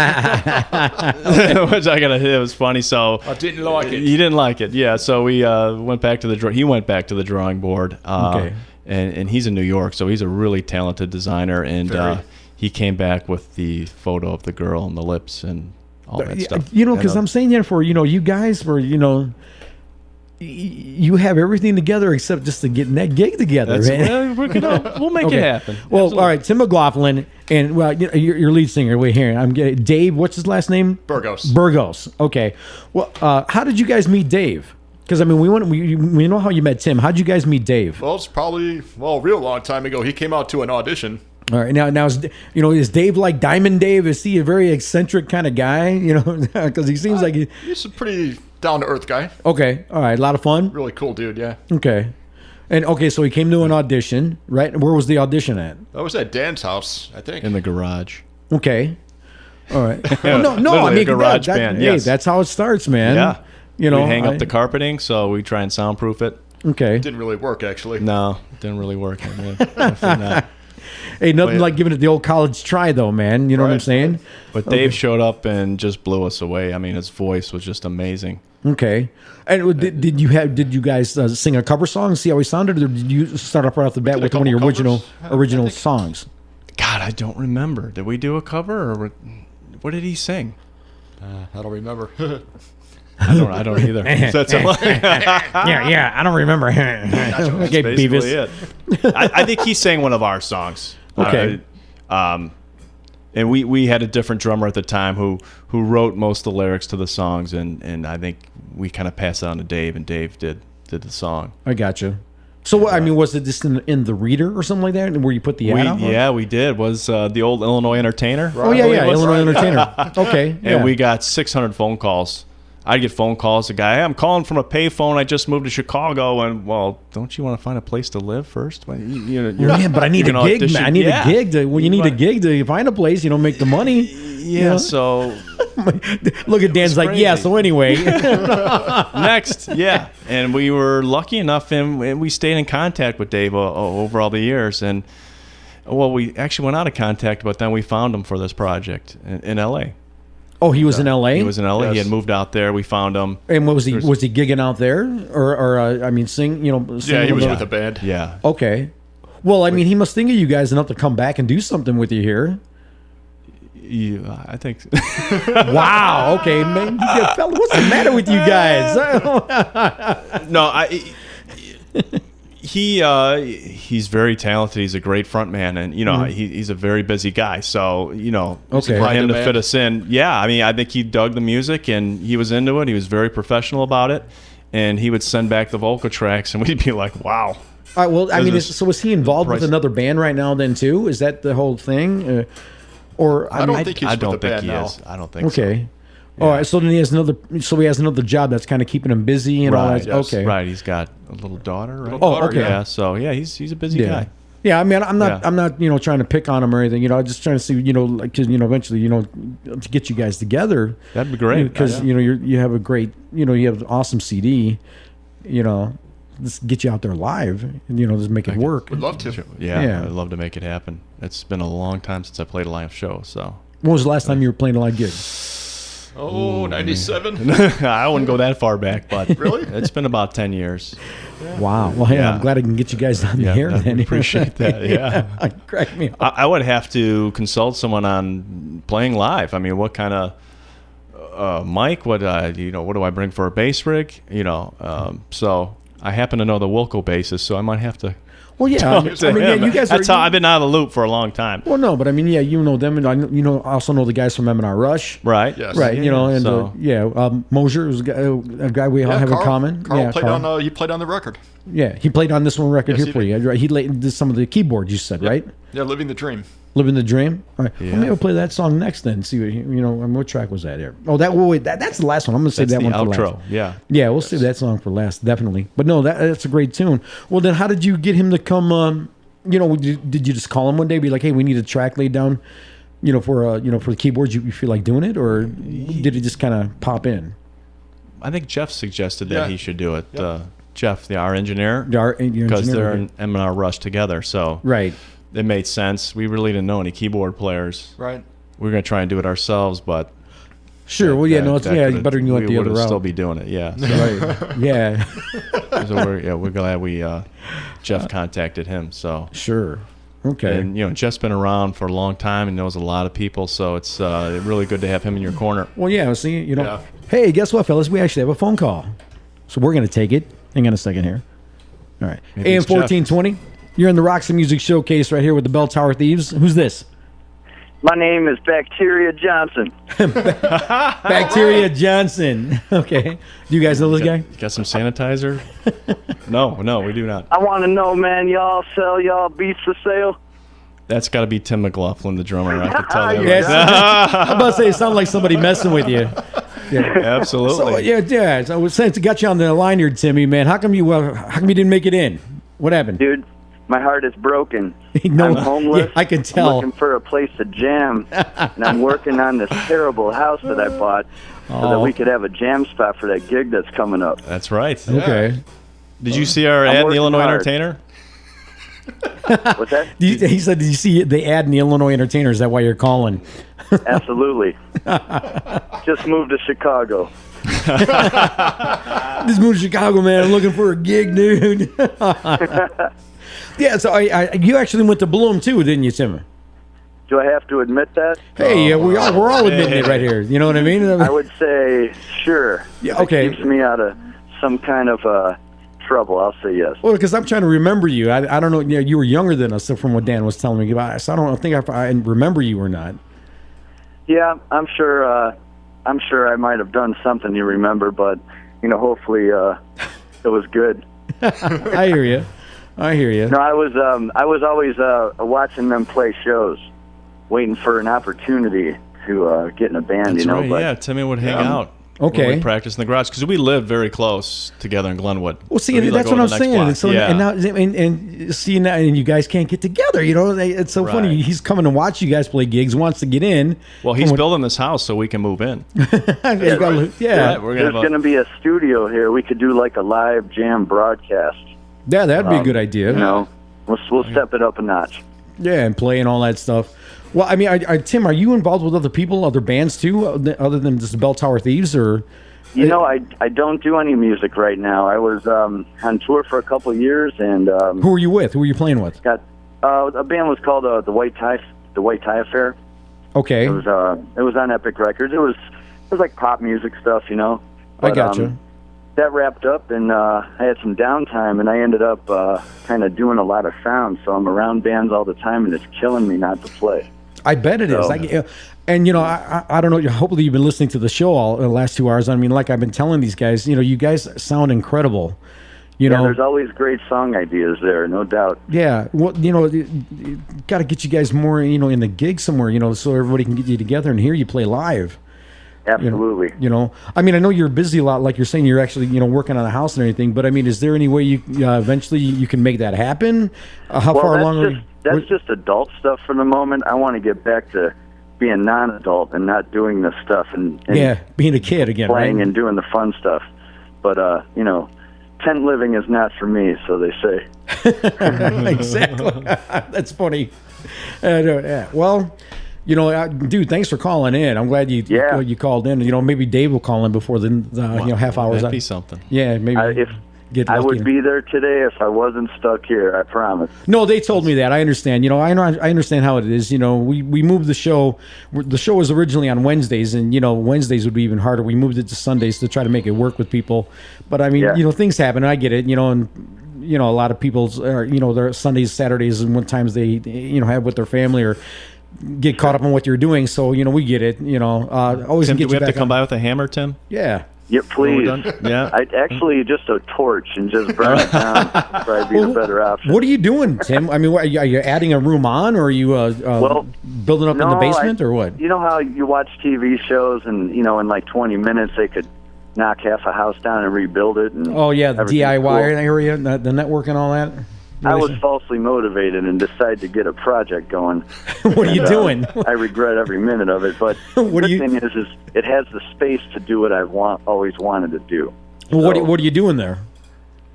it was funny. So I didn't like it. He didn't like it. Yeah. So we went back to he went back to the drawing board. Okay. And he's in New York, so he's a really talented designer. And he came back with the photo of the girl and the lips and all that stuff. Because I'm saying that for you guys were you have everything together except just to get that gig together, man. We'll make it happen. Well, Absolutely. all right, Tim McLaughlin and your lead singer. Wait here, I'm getting Dave. What's his last name? Burgos. Okay. Well, how did you guys meet Dave? Because I mean, we know how you met Tim. How did you guys meet Dave? Well, it's probably a real long time ago. He came out to an audition. All right, now is Dave like Diamond Dave? Is he a very eccentric kind of guy? Because he seems like he's a pretty down to earth guy. Okay, all right, a lot of fun. Really cool dude, yeah. Okay, so he came to an audition, right? Where was the audition at? That was at Dan's house, I think. In the garage. Okay, all right. No, I mean garage band. Hey, that's how it starts, man. Yeah, we hang up the carpeting, so we try and soundproof it. Okay, it didn't really work actually. No, it didn't really work. Definitely not. Hey, nothing like giving it the old college try, though, man. You know what I'm saying? But Dave showed up and just blew us away. I mean, his voice was just amazing. Okay. And did you guys sing a cover song, see how he sounded, or did you start off right off the bat with one of your original songs? God, I don't remember. Did we do a cover, or what did he sing? I don't remember. I don't either. Yeah, I don't remember. That's basically it. I think he sang one of our songs. Okay. And we had a different drummer at the time who wrote most of the lyrics to the songs, and I think we kind of passed it on to Dave, and Dave did the song. I gotcha. So, I mean, was it just in the reader or something like that, where you put the ad out? Yeah, we did. Was the old Illinois Entertainer. Oh, yeah, Illinois Entertainer. Okay, yeah. And we got 600 phone calls. I'd get phone calls. The guy, hey, I'm calling from a payphone. I just moved to Chicago. And, well, don't you want to find a place to live first? Well, yeah, but I need a gig, man. I need a gig. You need a gig to find a place, make the money. Yeah, so... Look at Dan's like, yeah, so anyway. Next, yeah. And we were lucky enough, and we stayed in contact with Dave over all the years. And, well, we actually went out of contact, but then we found him for this project in L.A. Oh, he was in L.A.? He was in L.A. Yes. He had moved out there. We found him. And what was he gigging out there? Or sing, Yeah, he was with a band. Yeah. Okay. Well, I mean, he must think of you guys enough to come back and do something with you here. Yeah, I think so. Wow. Okay, man. What's the matter with you guys? No, he's very talented. He's a great front man, and he's a very busy guy. So for him to fit us in, yeah. I mean, I think he dug the music and he was into it. He was very professional about it, and he would send back the vocal tracks, and we'd be like, "Wow." All right. Well, I mean, so is he involved with another band right now? Then too? Is that the whole thing? Or I don't think he's with the think band he now. is. I don't think okay. so. Yeah. All right. So then he has another job that's kind of keeping him busy and all that. Yes. Okay. Right. He's got a little daughter. Right? Okay. Yeah. So yeah, he's a busy guy. Yeah, I mean, I'm not trying to pick on him or anything. I'm just trying to see, because eventually, to get you guys together. That'd be great. Because you have a great, you have an awesome CD. Just get you out there live, and just make it work. Would love to. Yeah, I'd love to make it happen. It's been a long time since I played a live show. So when was the last time you were playing a live gig? Oh, 97. I wouldn't go that far back, but really, it's been about 10 years. Yeah. Wow. Well, hey, I'm glad I can get you guys on the air. Then Appreciate that. Yeah, crack me up. I would have to consult someone on playing live. I mean, what kind of mic? What do I bring for a bass rig? So. I happen to know the Wilco bassist, so I might have to. Well, yeah, you guys. That's how I've been out of the loop for a long time. Well, no, but I mean, you know them, and I also know the guys from M&R Rush, right? Yes. Right. Mosier was a guy we all have in common. Carl played on. He played on the record. Yeah, he played on this one record here for you. Right? He did some of the keyboards. You said, right? Yeah, Living the Dream. Living the Dream. All right. Yeah. Well, maybe we'll play that song next then. See what what track was that here? Oh, that's the last one. I'm gonna save that one for last. Outro. Yeah. Yeah, we'll save that song for last, definitely. But no, that's a great tune. Well, then, how did you get him to come? Did you just call him one day, be like, hey, we need a track laid down, for the keyboards? You feel like doing it, or did it just kind of pop in? I think Jeff suggested that he should do it. Yep. Jeff, our engineer, because they're in M&R Rush together, so right. It made sense. We really didn't know any keyboard players. Right. We were going to try and do it ourselves, but... Sure. It's better than you went the other route. We would still be doing it, yeah. So. Right. Yeah. So we're glad Jeff contacted him, so... Sure. Okay. And, Jeff's been around for a long time and knows a lot of people, so it's really good to have him in your corner. Well, yeah, see, Hey, guess what, fellas? We actually have a phone call. So we're going to take it. Hang on a second here. All right. AM 1420. You're in the Roxy Music Showcase right here with the Bell Tower Thieves. Who's this? My name is Bacteria Johnson. Bacteria Johnson. Okay. Do you guys know this guy? You got some sanitizer? No, we do not. I want to know, man, y'all sell y'all beats for sale? That's got to be Tim McLaughlin, the drummer. I can tell you. I'm about to say, it sounds like somebody messing with you. Yeah, absolutely. So, So since I got you on the line here, Timmy, man, how come you didn't make it in? What happened? Dude, my heart is broken. No, I'm homeless. Yeah, I can tell. I'm looking for a place to jam, and I'm working on this terrible house that I bought so that we could have a jam spot for that gig that's coming up. That's right. Okay. Yeah. Did you see our ad in the Illinois Entertainer? What's that? He said, did you see the ad in the Illinois Entertainer? Is that why you're calling? Absolutely. Just moved to Chicago. Just moved to Chicago, man. I'm looking for a gig, dude. Yeah, so you actually went to Bloom too, didn't you, Tim? Do I have to admit that? Hey, we're all admitting it right here. You know what I mean? I would say sure. Yeah, okay. It keeps me out of some kind of trouble. I'll say yes. Well, because I'm trying to remember you. I don't know. You were younger than us, so from what Dan was telling me about. So I don't think I remember you or not. Yeah, I'm sure I might have done something you remember, but hopefully it was good. I hear you. No, I was always watching them play shows, waiting for an opportunity to get in a band. That's right. But, yeah, Timmy would hang out. Okay. When we practice in the garage because we lived very close together in Glenwood. Well, see, So we'd, that's go what to I'm the next saying. block. And so, yeah. and now, and see now, and you guys can't get together. It's so funny. Right. He's coming to watch you guys play gigs, wants to get in. Well, he's building this house so we can move in. Yeah, Right, we're There's gonna going to be a studio here. We could do like a live jam broadcast. Yeah, that'd be a good idea. We'll step it up a notch. Yeah, and play and all that stuff. Well, I mean, Tim, are you involved with other people, other bands too, other than just Bell Tower Thieves, or? I don't do any music right now. I was on tour for a couple of years, and Who are you with? Who are you playing with? got a band was called the White Tie Affair. Okay. It was on Epic Records. It was like pop music stuff, I But, gotcha. that wrapped up, and I had some downtime, and I ended up kind of doing a lot of sound. So I'm around bands all the time, and it's killing me not to play. I bet it is. So- And I don't know. Hopefully, you've been listening to the show all the last 2 hours. I mean, like I've been telling these guys, you guys sound incredible. There's always great song ideas there, no doubt. Yeah, well, got to get you guys more, in the gig somewhere, so everybody can get you together and hear you play live. Absolutely. I mean, I know you're busy a lot, like you're saying, you're actually, working on a house and everything. But I mean, is there any way you eventually you can make that happen? How far along are you? That's just adult stuff for the moment. I want to get back to being non-adult and not doing this stuff and being a kid again, playing right? and doing the fun stuff. But tent living is not for me, so they say. Exactly. That's funny. Yeah. Well, dude, thanks for calling in. I'm glad you called in. Maybe Dave will call in before the half hour's That'd up. be something. Yeah, maybe. Get I lucky. would be there today if I wasn't stuck here. I promise. No, they told me that. I understand. I understand how it is. We moved the show. The show was originally on Wednesdays, and Wednesdays would be even harder. We moved it to Sundays to try to make it work with people. But I mean, things happen. I get it. And a lot of people's their Sundays, Saturdays, and what times they have with their family or get caught up on what you're doing. So we get it. Always Tim, get do we you have to back come on. by with a hammer, Tim? Yeah. Yeah, please. Yeah. I'd actually just a torch and just burn it down. Probably be the better option. What are you doing, Tim? I mean, are you adding a room on, or are you building up in the basement, or what? You know how you watch TV shows, and in like 20 minutes they could knock half a house down and rebuild it. And Oh yeah, the everything's DIY cool. area, the network and all that. I was falsely motivated and decided to get a project going. What are you doing? I regret every minute of it, but What the do you- thing is it has the space to do what I've always wanted to do. Well, what are you doing there?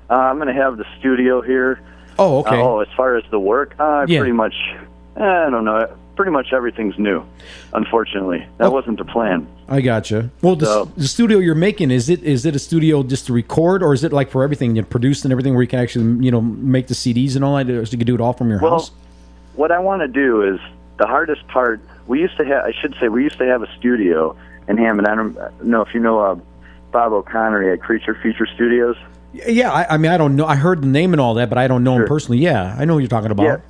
I'm going to have the studio here. Oh, okay. As far as the work, Yeah. pretty much, I don't know. Pretty much everything's new, unfortunately. That wasn't the plan. I gotcha. Well, the studio you're making, is it a studio just to record, or is it like for everything, produced and everything, where you can actually make the CDs and all that, so you can do it all from your house? What I want to do is the hardest part. We used to have a studio in Hammond. I don't know if you know Bob O'Connor at Creature Feature Studios. Yeah, I mean, I don't know. I heard the name and all that, but I don't know him personally. Yeah, I know what you're talking about.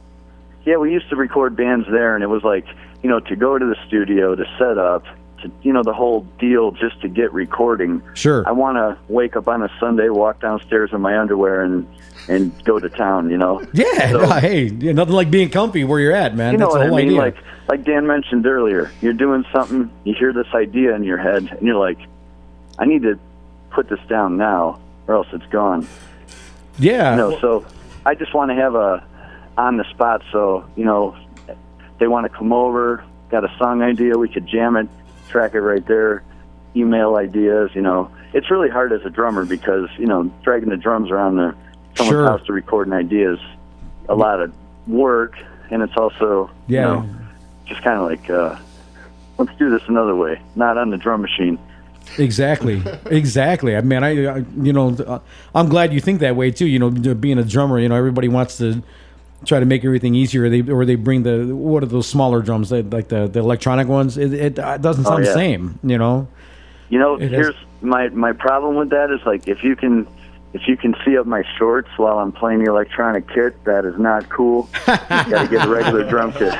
Yeah, we used to record bands there, and it was like, to go to the studio, to set up, to, the whole deal just to get recording. Sure. I want to wake up on a Sunday, walk downstairs in my underwear, and go to town, Yeah, So- hey, nothing like being comfy where you're at, man. You know That's what the whole I mean? idea. Like Dan mentioned earlier, you're doing something, you hear this idea in your head, and you're like, I need to put this down now, or else it's gone. Yeah. So I just want to have a on the spot, so they want to come over, got a song idea, we could jam it, track it right there, email ideas. It's really hard as a drummer because dragging the drums around someone's Sure. house to record an idea is a lot of work, and it's also just kind of like let's do this another way, not on the drum machine. Exactly. I mean, I'm glad you think that way too. Being a drummer, everybody wants to try to make everything easier. Or they bring what are those smaller drums, like the electronic ones? It doesn't sound the same. Here's my problem with that is like if you can if you can see up my shorts while I'm playing the electronic kit, that is not cool. You got to get a regular drum kit.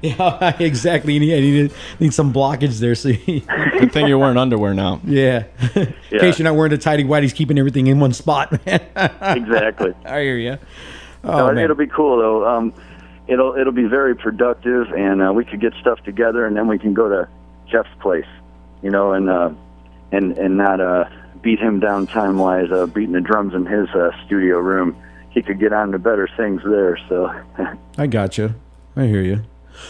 Yeah, exactly. You need some blockage there. So Good thing you're wearing underwear now. Yeah. In case you're not wearing the tighty whities, keeping everything in one spot, man. Exactly. I hear you. No, it'll be cool though. It'll be very productive, and we could get stuff together, and then we can go to Jeff's place, and not beat him down time-wise, beating the drums in his studio room. He could get on to better things there. So I gotcha. I hear you.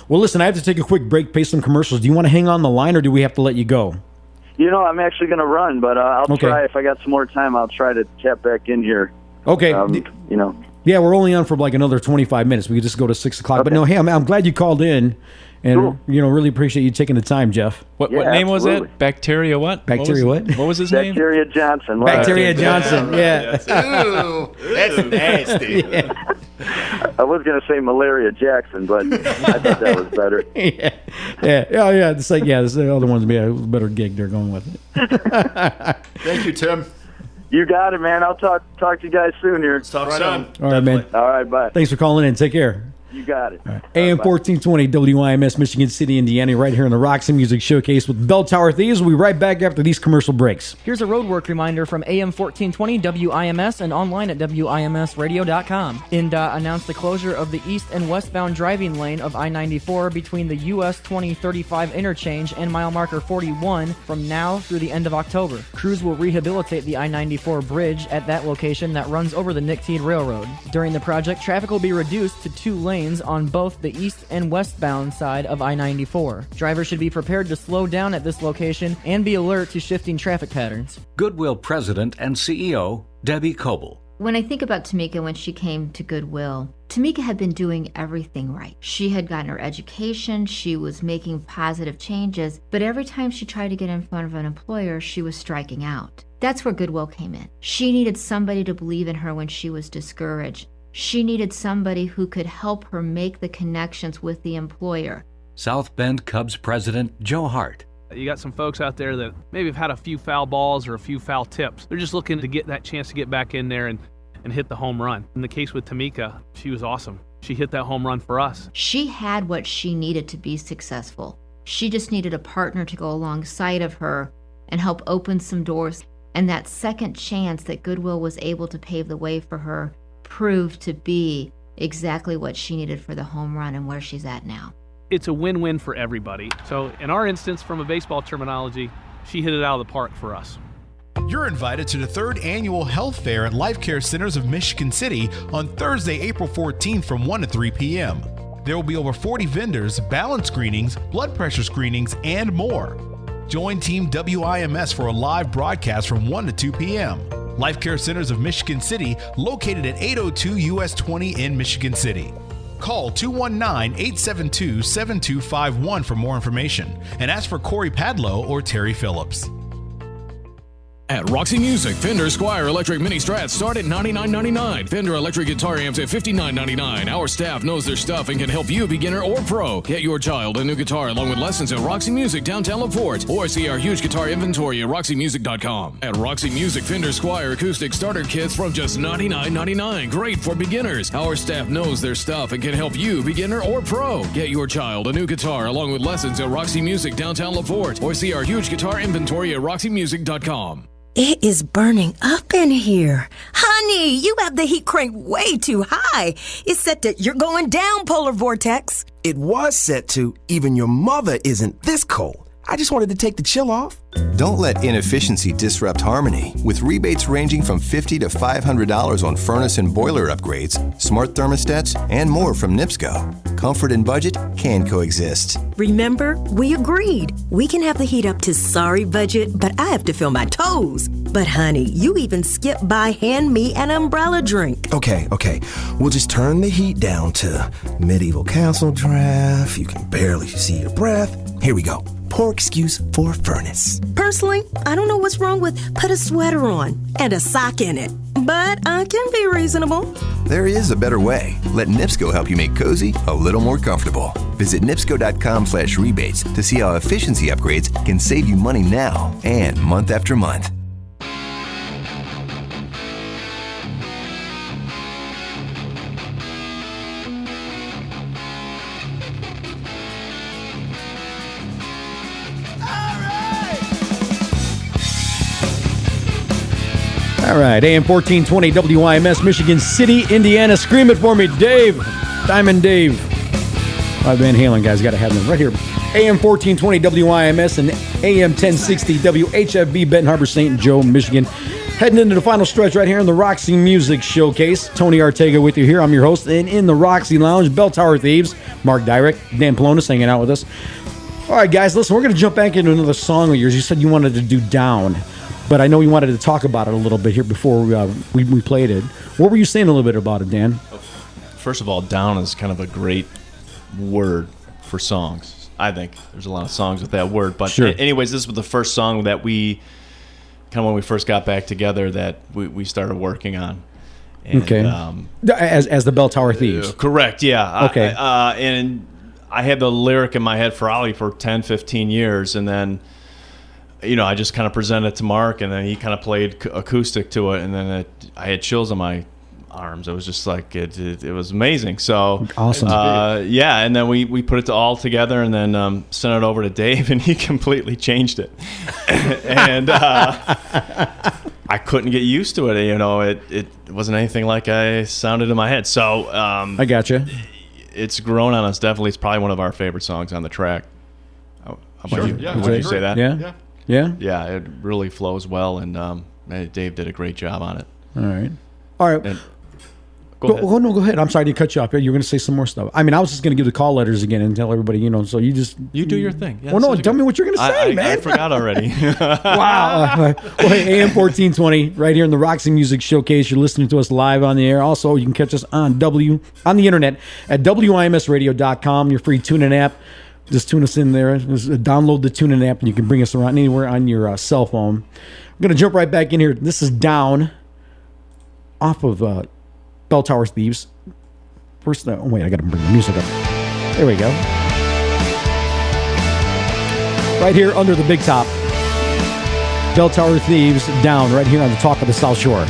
Well, listen, I have to take a quick break, pay some commercials. Do you want to hang on the line, or do we have to let you go? I'm actually going to run, but I'll try. If I got some more time, I'll try to tap back in here. Okay. Yeah, we're only on for like another 25 minutes. We could just go to 6 o'clock. Okay. But no, hey, I'm glad you called in. And, really appreciate you taking the time, Jeff. What name was it? Bacteria what? Bacteria what? What was his name? Bacteria Johnson. Bacteria Johnson, yeah. Ooh, that's nasty. Yeah. I was going to say Malaria Jackson, but I thought that was better. Yeah. Oh, yeah. It's like, the other one's a better gig they're going with it. Thank you, Tim. You got it, man. I'll talk to you guys soon here. Let's talk soon. All right, man. All right, bye. Thanks for calling in. Take care. You got it. Right. AM 1420 WIMS, Michigan City, Indiana, right here in the Roxy Music Showcase with Bell Tower Thieves. We'll be right back after these commercial breaks. Here's a roadwork reminder from AM 1420 WIMS and online at WIMSradio.com. INDOT announced the closure of the east and westbound driving lane of I-94 between the US 2035 interchange and mile marker 41 from now through the end of October. Crews will rehabilitate the I-94 bridge at that location that runs over the Nicteed Railroad. During the project, traffic will be reduced to 2 lanes on both the east and westbound side of I-94. Drivers should be prepared to slow down at this location and be alert to shifting traffic patterns. Goodwill President and CEO, Debbie Coble. When I think about Tamika when she came to Goodwill, Tamika had been doing everything right. She had gotten her education, she was making positive changes, but every time she tried to get in front of an employer, she was striking out. That's where Goodwill came in. She needed somebody to believe in her when she was discouraged. She needed somebody who could help her make the connections with the employer. South Bend Cubs President Joe Hart. You got some folks out there that maybe have had a few foul balls or a few foul tips. They're just looking to get that chance to get back in there and hit the home run. In the case with Tamika, she was awesome. She hit that home run for us. She had what she needed to be successful. She just needed a partner to go alongside of her and help open some doors. And that second chance that Goodwill was able to pave the way for her proved to be exactly what she needed for the home run and where she's at now. It's a win-win for everybody. So in our instance, from a baseball terminology, she hit it out of the park for us. You're invited to the 3rd Annual Health Fair at Life Care Centers of Michigan City on Thursday, April 14th from 1 to 3 p.m. There will be over 40 vendors, balance screenings, blood pressure screenings, and more. Join Team WIMS for a live broadcast from 1 to 2 p.m. Life Care Centers of Michigan City, located at 802 US 20 in Michigan City. Call 219-872-7251 for more information and ask for Corey Padlow or Terry Phillips. At Roxy Music, Fender Squire Electric Mini Strats start at $99.99. Fender Electric Guitar Amps at $59.99. Our staff knows their stuff and can help you, beginner or pro. Get your child a new guitar along with lessons at Roxy Music downtown LaPorte, or see our huge guitar inventory at RoxyMusic.com. At Roxy Music, Fender Squire acoustic starter kits from just $99.99. Great for beginners. Our staff knows their stuff and can help you, beginner or pro. Get your child a new guitar along with lessons at Roxy Music downtown LaPorte, or see our huge guitar inventory at RoxyMusic.com. It is burning up in here. Honey, you have the heat cranked way too high. It's set to you're going down, polar vortex. It was set to even your mother isn't this cold. I just wanted to take the chill off. Don't let inefficiency disrupt harmony. With rebates ranging from $50 to $500 on furnace and boiler upgrades, smart thermostats, and more from NIPSCO. Comfort and budget can coexist. Remember, we agreed. We can have the heat up to sorry budget, but I have to feel my toes. But honey, you even skipped by hand me an umbrella drink. Okay. We'll just turn the heat down to medieval castle draft. You can barely see your breath. Here we go. Poor excuse for a furnace. Personally, I don't know what's wrong with put a sweater on and a sock in it, but I can be reasonable. There is a better way. Let NIPSCO help you make cozy a little more comfortable. Visit NIPSCO.com/rebates to see how efficiency upgrades can save you money now and month after month. All right, AM 1420 WIMS, Michigan City, Indiana. Scream it for me, Dave. Diamond Dave. Van Halen, guys, got to have them right here. AM 1420 WIMS and AM 1060 WHFB, Benton Harbor, St. Joe, Michigan. Heading into the final stretch right here in the Roxy Music Showcase. Tony Ortega with you here. I'm your host. And in the Roxy Lounge, Bell Tower Thieves, Mark Dyrek, Dan Polonis hanging out with us. All right, guys, listen, we're going to jump back into another song of yours. You said you wanted to do Down, but I know you wanted to talk about it a little bit here before we played it. What were you saying a little bit about it, Dan? First of all, Down is kind of a great word for songs. I think there's a lot of songs with that word. But sure. Anyways, this was the first song that we, kind of when we first got back together, that we started working on. And, okay. As the Bell Tower Thieves. Correct, yeah. Okay. And I had the lyric in my head probably for 10, 15 years, and then, I just kind of presented it to Mark, and then he kind of played acoustic to it, and then I had chills on my arms. It was just like, it was amazing. So awesome. Yeah, and then we put it all together, and then sent it over to Dave, and he completely changed it. And I couldn't get used to it. It wasn't anything like I sounded in my head. So I gotcha. It's grown on us. Definitely, it's probably one of our favorite songs on the track. How about you? Yeah, Would you say that? Yeah. Yeah, it really flows well, and Dave did a great job on it. All right. And, Go ahead. I'm sorry to cut you off. You were going to say some more stuff. I mean, I was just going to give the call letters again and tell everybody, so you do your thing. Yeah, well, no, tell me what you're going to say, man. I forgot already. Wow. Well, hey, AM 1420, right here in the Roxy Music Showcase. You're listening to us live on the air. Also, you can catch us on the internet at WIMSradio.com. Your free TuneIn app. Just tune us in there. Just download the TuneIn app, and you can bring us around anywhere on your cell phone. I'm going to jump right back in here. This is Down off of Bell Tower Thieves. First, wait, I got to bring the music up. There we go. Right here under the big top. Bell Tower Thieves, Down, right here on the Talk of the South Shore.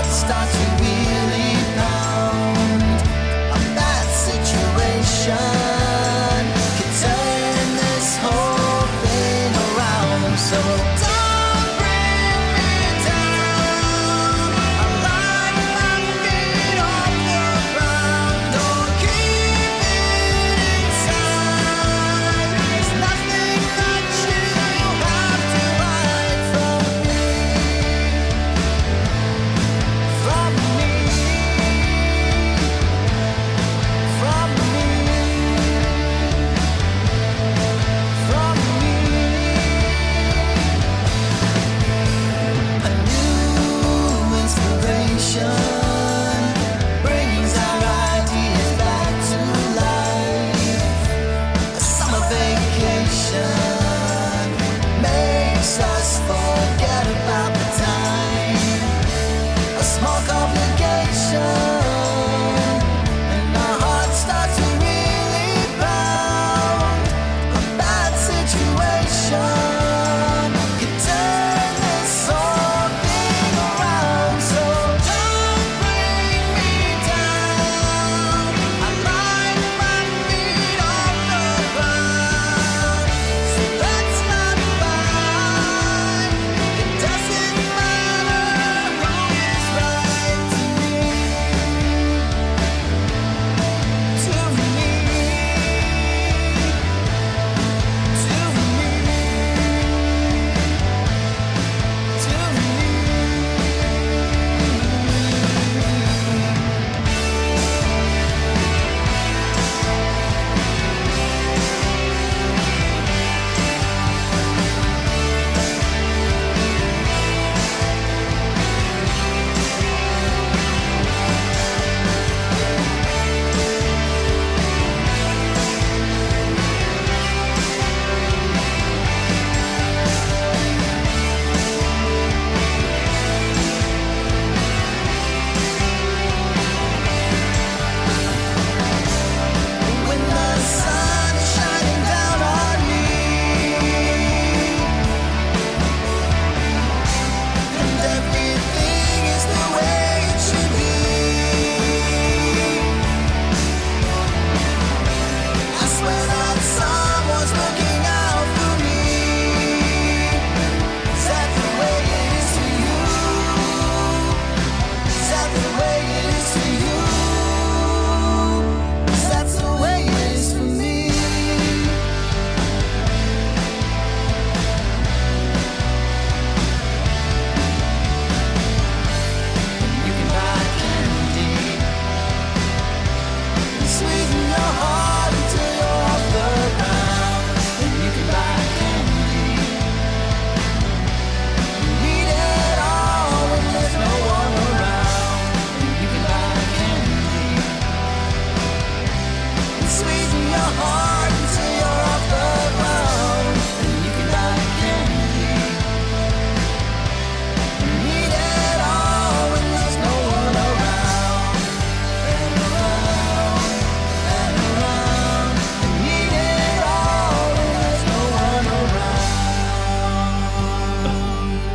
Starts to really pound. A bad situation.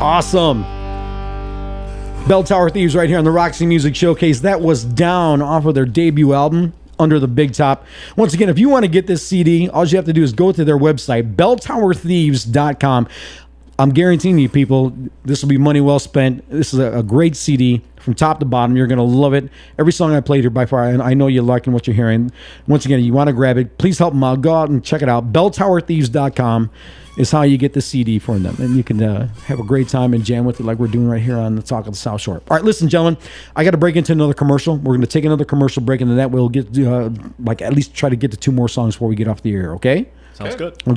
Awesome. Bell Tower Thieves right here on the Roxy Music Showcase. That was Down off of their debut album, Under the Big Top. Once again, if you want to get this CD, all you have to do is go to their website, belltowerthieves.com. I'm guaranteeing you, people, this will be money well spent. This is a great CD from top to bottom. You're going to love it. Every song I played here by far, and I know you're liking what you're hearing. Once again, you want to grab it, please help them out. Go out and check it out. belltowerthieves.com is how you get the CD from them. And you can have a great time and jam with it like we're doing right here on the Talk of the South Shore. All right, listen, gentlemen, I got to break into another commercial. We're going to take another commercial break, and then that we'll get at least try to get to 2 more songs before we get off the air, okay? Sounds good. All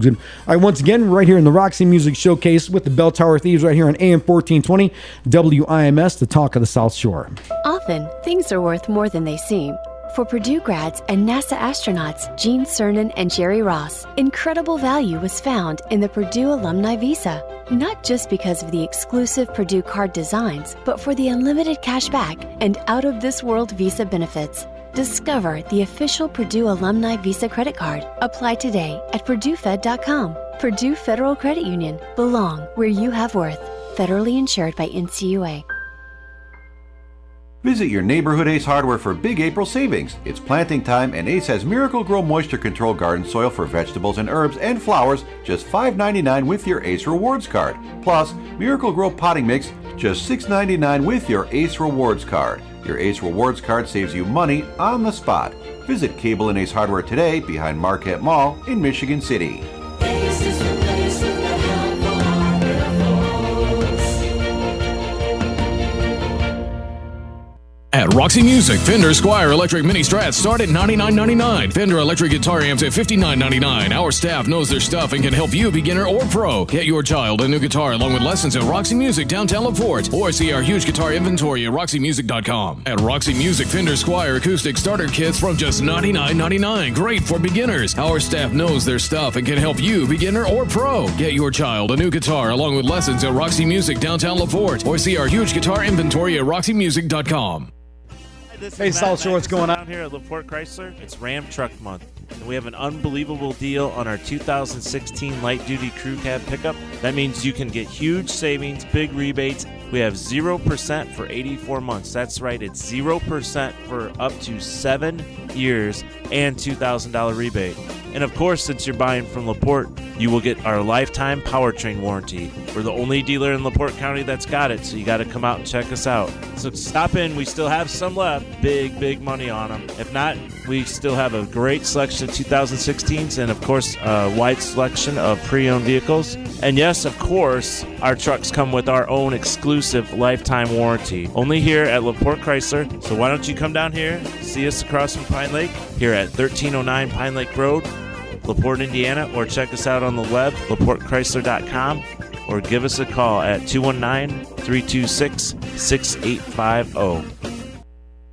right, once again, right here in the Roxy Music Showcase with the Bell Tower Thieves right here on AM 1420 WIMS, the Talk of the South Shore. Often, things are worth more than they seem. For Purdue grads and NASA astronauts Gene Cernan and Jerry Ross, incredible value was found in the Purdue Alumni Visa. Not just because of the exclusive Purdue card designs, but for the unlimited cash back and out-of-this-world visa benefits. Discover the official Purdue Alumni Visa credit card. Apply today at purduefed.com. Purdue Federal Credit Union. Belong where you have worth. Federally insured by NCUA. Visit your neighborhood Ace Hardware for Big April savings. It's planting time, and Ace has Miracle Grow Moisture Control garden soil for vegetables and herbs and flowers, just $5.99 with your Ace Rewards card. Plus, Miracle Grow potting mix, just $6.99 with your Ace Rewards card. Your Ace Rewards card saves you money on the spot. Visit Cable and Ace Hardware today behind Marquette Mall in Michigan City. Ace is the place with the help for hardware folks. At Roxy Music, Fender Squire Electric Mini Strats start at $99.99. Fender Electric Guitar Amps at $59.99. Our staff knows their stuff and can help you, beginner or pro. Get your child a new guitar along with lessons at Roxy Music downtown LaPorte, or see our huge guitar inventory at roxymusic.com. At Roxy Music, Fender Squire acoustic starter kits from just $99.99. Great for beginners. Our staff knows their stuff and can help you, beginner or pro. Get your child a new guitar along with lessons at Roxy Music downtown LaPorte, or see our huge guitar inventory at roxymusic.com. Hey, South Shore, what's going on? Here at LaPorte Chrysler, it's Ram Truck Month, and we have an unbelievable deal on our 2016 light-duty crew cab pickup. That means you can get huge savings, big rebates. We have 0% for 84 months. That's right, it's 0% for up to 7 years and $2,000 rebate. And of course, since you're buying from LaPorte, you will get our lifetime powertrain warranty. We're the only dealer in LaPorte County that's got it, so you got to come out and check us out. So stop in. We still have some left. Big money on them. If not, we still have a great selection of 2016s and, of course, a wide selection of pre-owned vehicles. And yes, of course, our trucks come with our own exclusive lifetime warranty. Only here at LaPorte Chrysler. So why don't you come down here, see us across from Pine Lake, here at 1309 Pine Lake Road, LaPorte, Indiana, or check us out on the web, laportechrysler.com, or give us a call at 219-326-6850.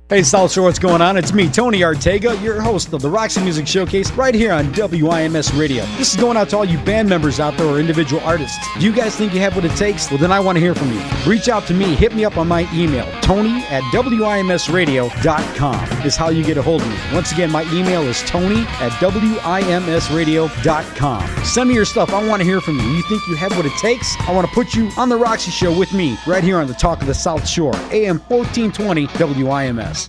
Hey, South Shore, what's going on? It's me, Tony Ortega, your host of the Roxy Music Showcase right here on WIMS Radio. This is going out to all you band members out there or individual artists. Do you guys think you have what it takes? Well, then I want to hear from you. Reach out to me. Hit me up on my email. Tony@WIMSradio.com is how you get a hold of me. Once again, my email is Tony@WIMSradio.com. Send me your stuff. I want to hear from you. You think you have what it takes? I want to put you on the Roxy Show with me right here on the Talk of the South Shore, AM 1420 WIMS.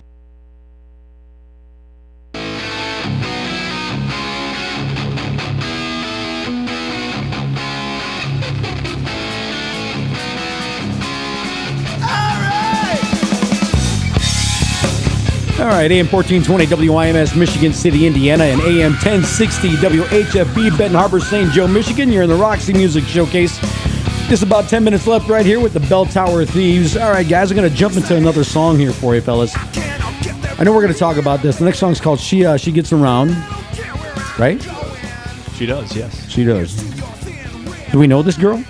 All right, AM 1420 WIMS, Michigan City, Indiana, and AM 1060 WHFB, Benton Harbor, St. Joe, Michigan. You're in the Roxy Music Showcase. Just about 10 minutes left right here with the Bell Tower Thieves. All right, guys, I'm going to jump into another song here for you, fellas. I know we're going to talk about this. The next song's called She Gets Around, right? She does, yes. She does. Do we know this girl?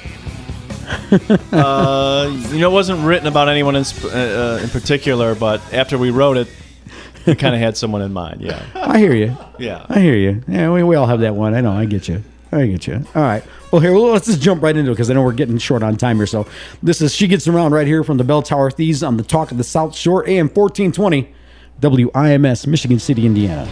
It wasn't written about anyone in particular, but after we wrote it, we kind of had someone in mind, yeah. I hear you. Yeah. I hear you. Yeah, we all have that one. I know. I get you. All right. Well, let's just jump right into it because I know we're getting short on time here. So this is She Gets Around right here from the Bell Tower Thieves on the Talk of the South Shore, AM 1420 WIMS, Michigan City, Indiana.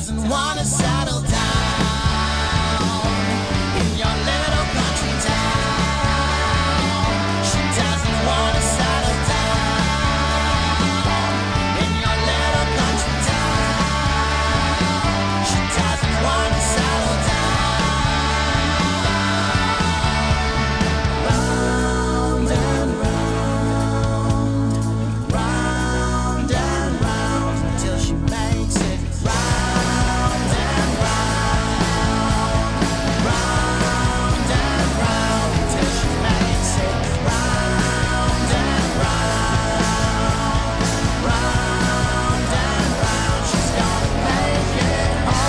doesn't want to settle down in your little country town. She doesn't want to settle down in your little country town. She doesn't want to settle down. Round and round, round and round, till she makes it round and round, round and round, till she makes it round and round, round and round. She's gonna make it home.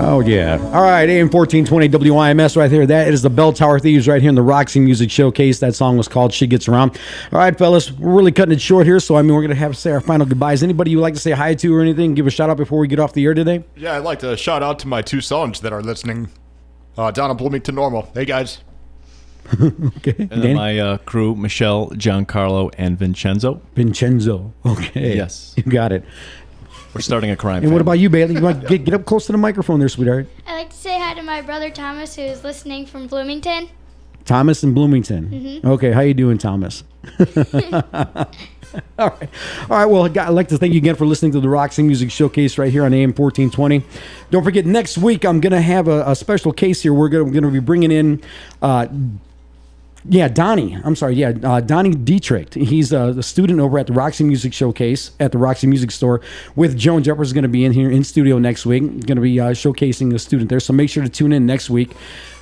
Oh, yeah. All right, AM 1420 WIMS right there. That is the Bell Tower Thieves right here in the Roxy Music Showcase. That song was called She Gets Around. All right, fellas, we're really cutting it short here, so I mean, we're going to have to say our final goodbyes. Anybody you'd like to say hi to or anything? Give a shout out before we get off the air today? Yeah, I'd like to shout out to my two sons that are listening down in Bloomington Normal. Hey, guys. Okay. And then my crew, Michelle, Giancarlo, and Vincenzo. Vincenzo. Okay. Yes. You got it. We're starting a crime And what about you, Bailey? You want to get up close to the microphone there, sweetheart. I'd like to say hi to my brother Thomas, who's listening from Bloomington. Thomas in Bloomington. Mhm. Okay, how you doing, Thomas? All right. Well, I'd like to thank you again for listening to the Roxy Music Showcase right here on AM 1420. Don't forget, next week I'm going to have a special case here. We're going to be bringing in, Donnie. I'm sorry. Donnie Dietrich. He's a student over at the Roxy Music Showcase at the Roxy Music Store with Joan Jeffers. Is going to be in here in studio next week. Going to be showcasing a student there. So make sure to tune in next week.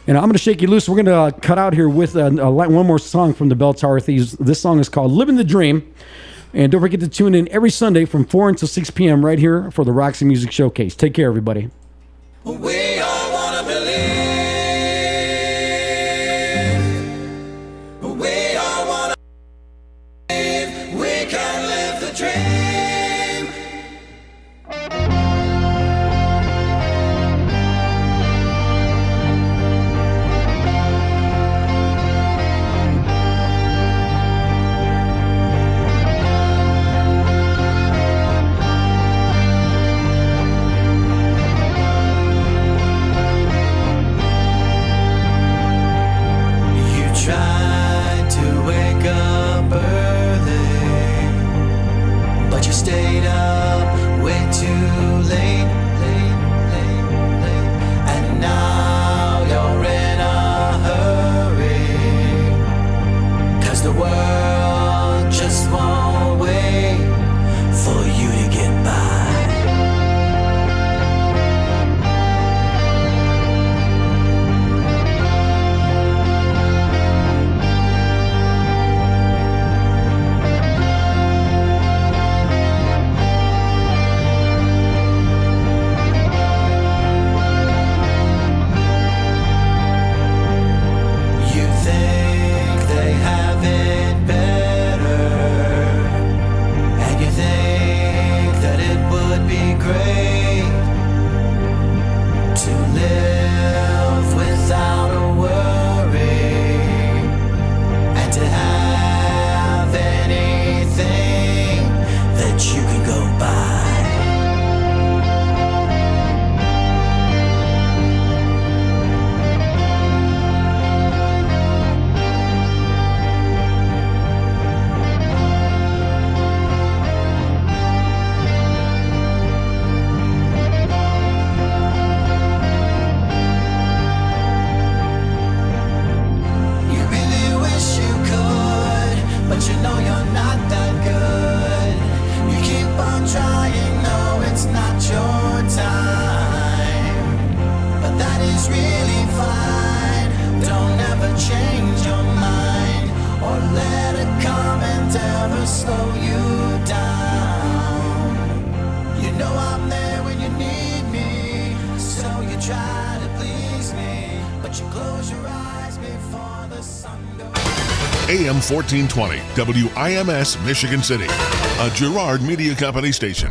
And I'm going to shake you loose. We're going to cut out here with one more song from the Bell Tower Thieves. This song is called Living the Dream. And don't forget to tune in every Sunday from 4 until 6 p.m. right here for the Roxy Music Showcase. Take care, everybody. We all wanna believe. We all wanna believe we can live the dream. You tried to wake up early, but you stayed up way too late. And now you're in a hurry, 'cause the world just won't wait for you to get by. You think they have it better, and you think that it would be great to live without a worry, and to have anything that you can go by. You really wish you could, but you know you're not that good. You keep on trying, no, it's not your time. But that is really fine. Don't ever change your mind, or let a comment ever slow you down. You know I'm there when you need me, so you try to please me, but you close your eyes before the sun goes. AM 1420, WIMS, Michigan City, a Girard Media Company station.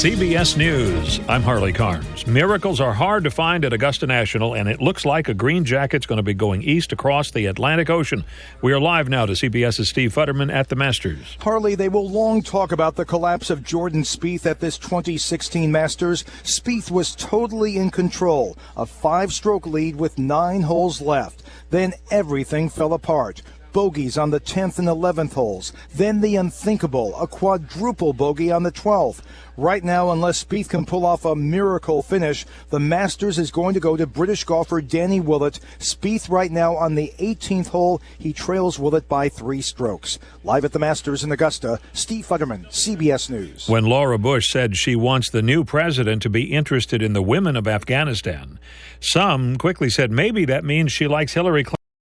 CBS News, I'm Harley Carnes. Miracles are hard to find at Augusta National, and it looks like a green jacket's going to be going east across the Atlantic Ocean. We are live now to CBS's Steve Futterman at the Masters. Harley, they will long talk about the collapse of Jordan Spieth at this 2016 Masters. Spieth was totally in control, a 5-stroke lead with 9 holes left. Then everything fell apart. Bogeys on the 10th and 11th holes. Then the unthinkable, a quadruple bogey on the 12th. Right now, unless Spieth can pull off a miracle finish, the Masters is going to go to British golfer Danny Willett. Spieth right now on the 18th hole. He trails Willett by 3 strokes. Live at the Masters in Augusta, Steve Futterman, CBS News. When Laura Bush said she wants the new president to be interested in the women of Afghanistan, some quickly said maybe that means she likes Hillary Clinton.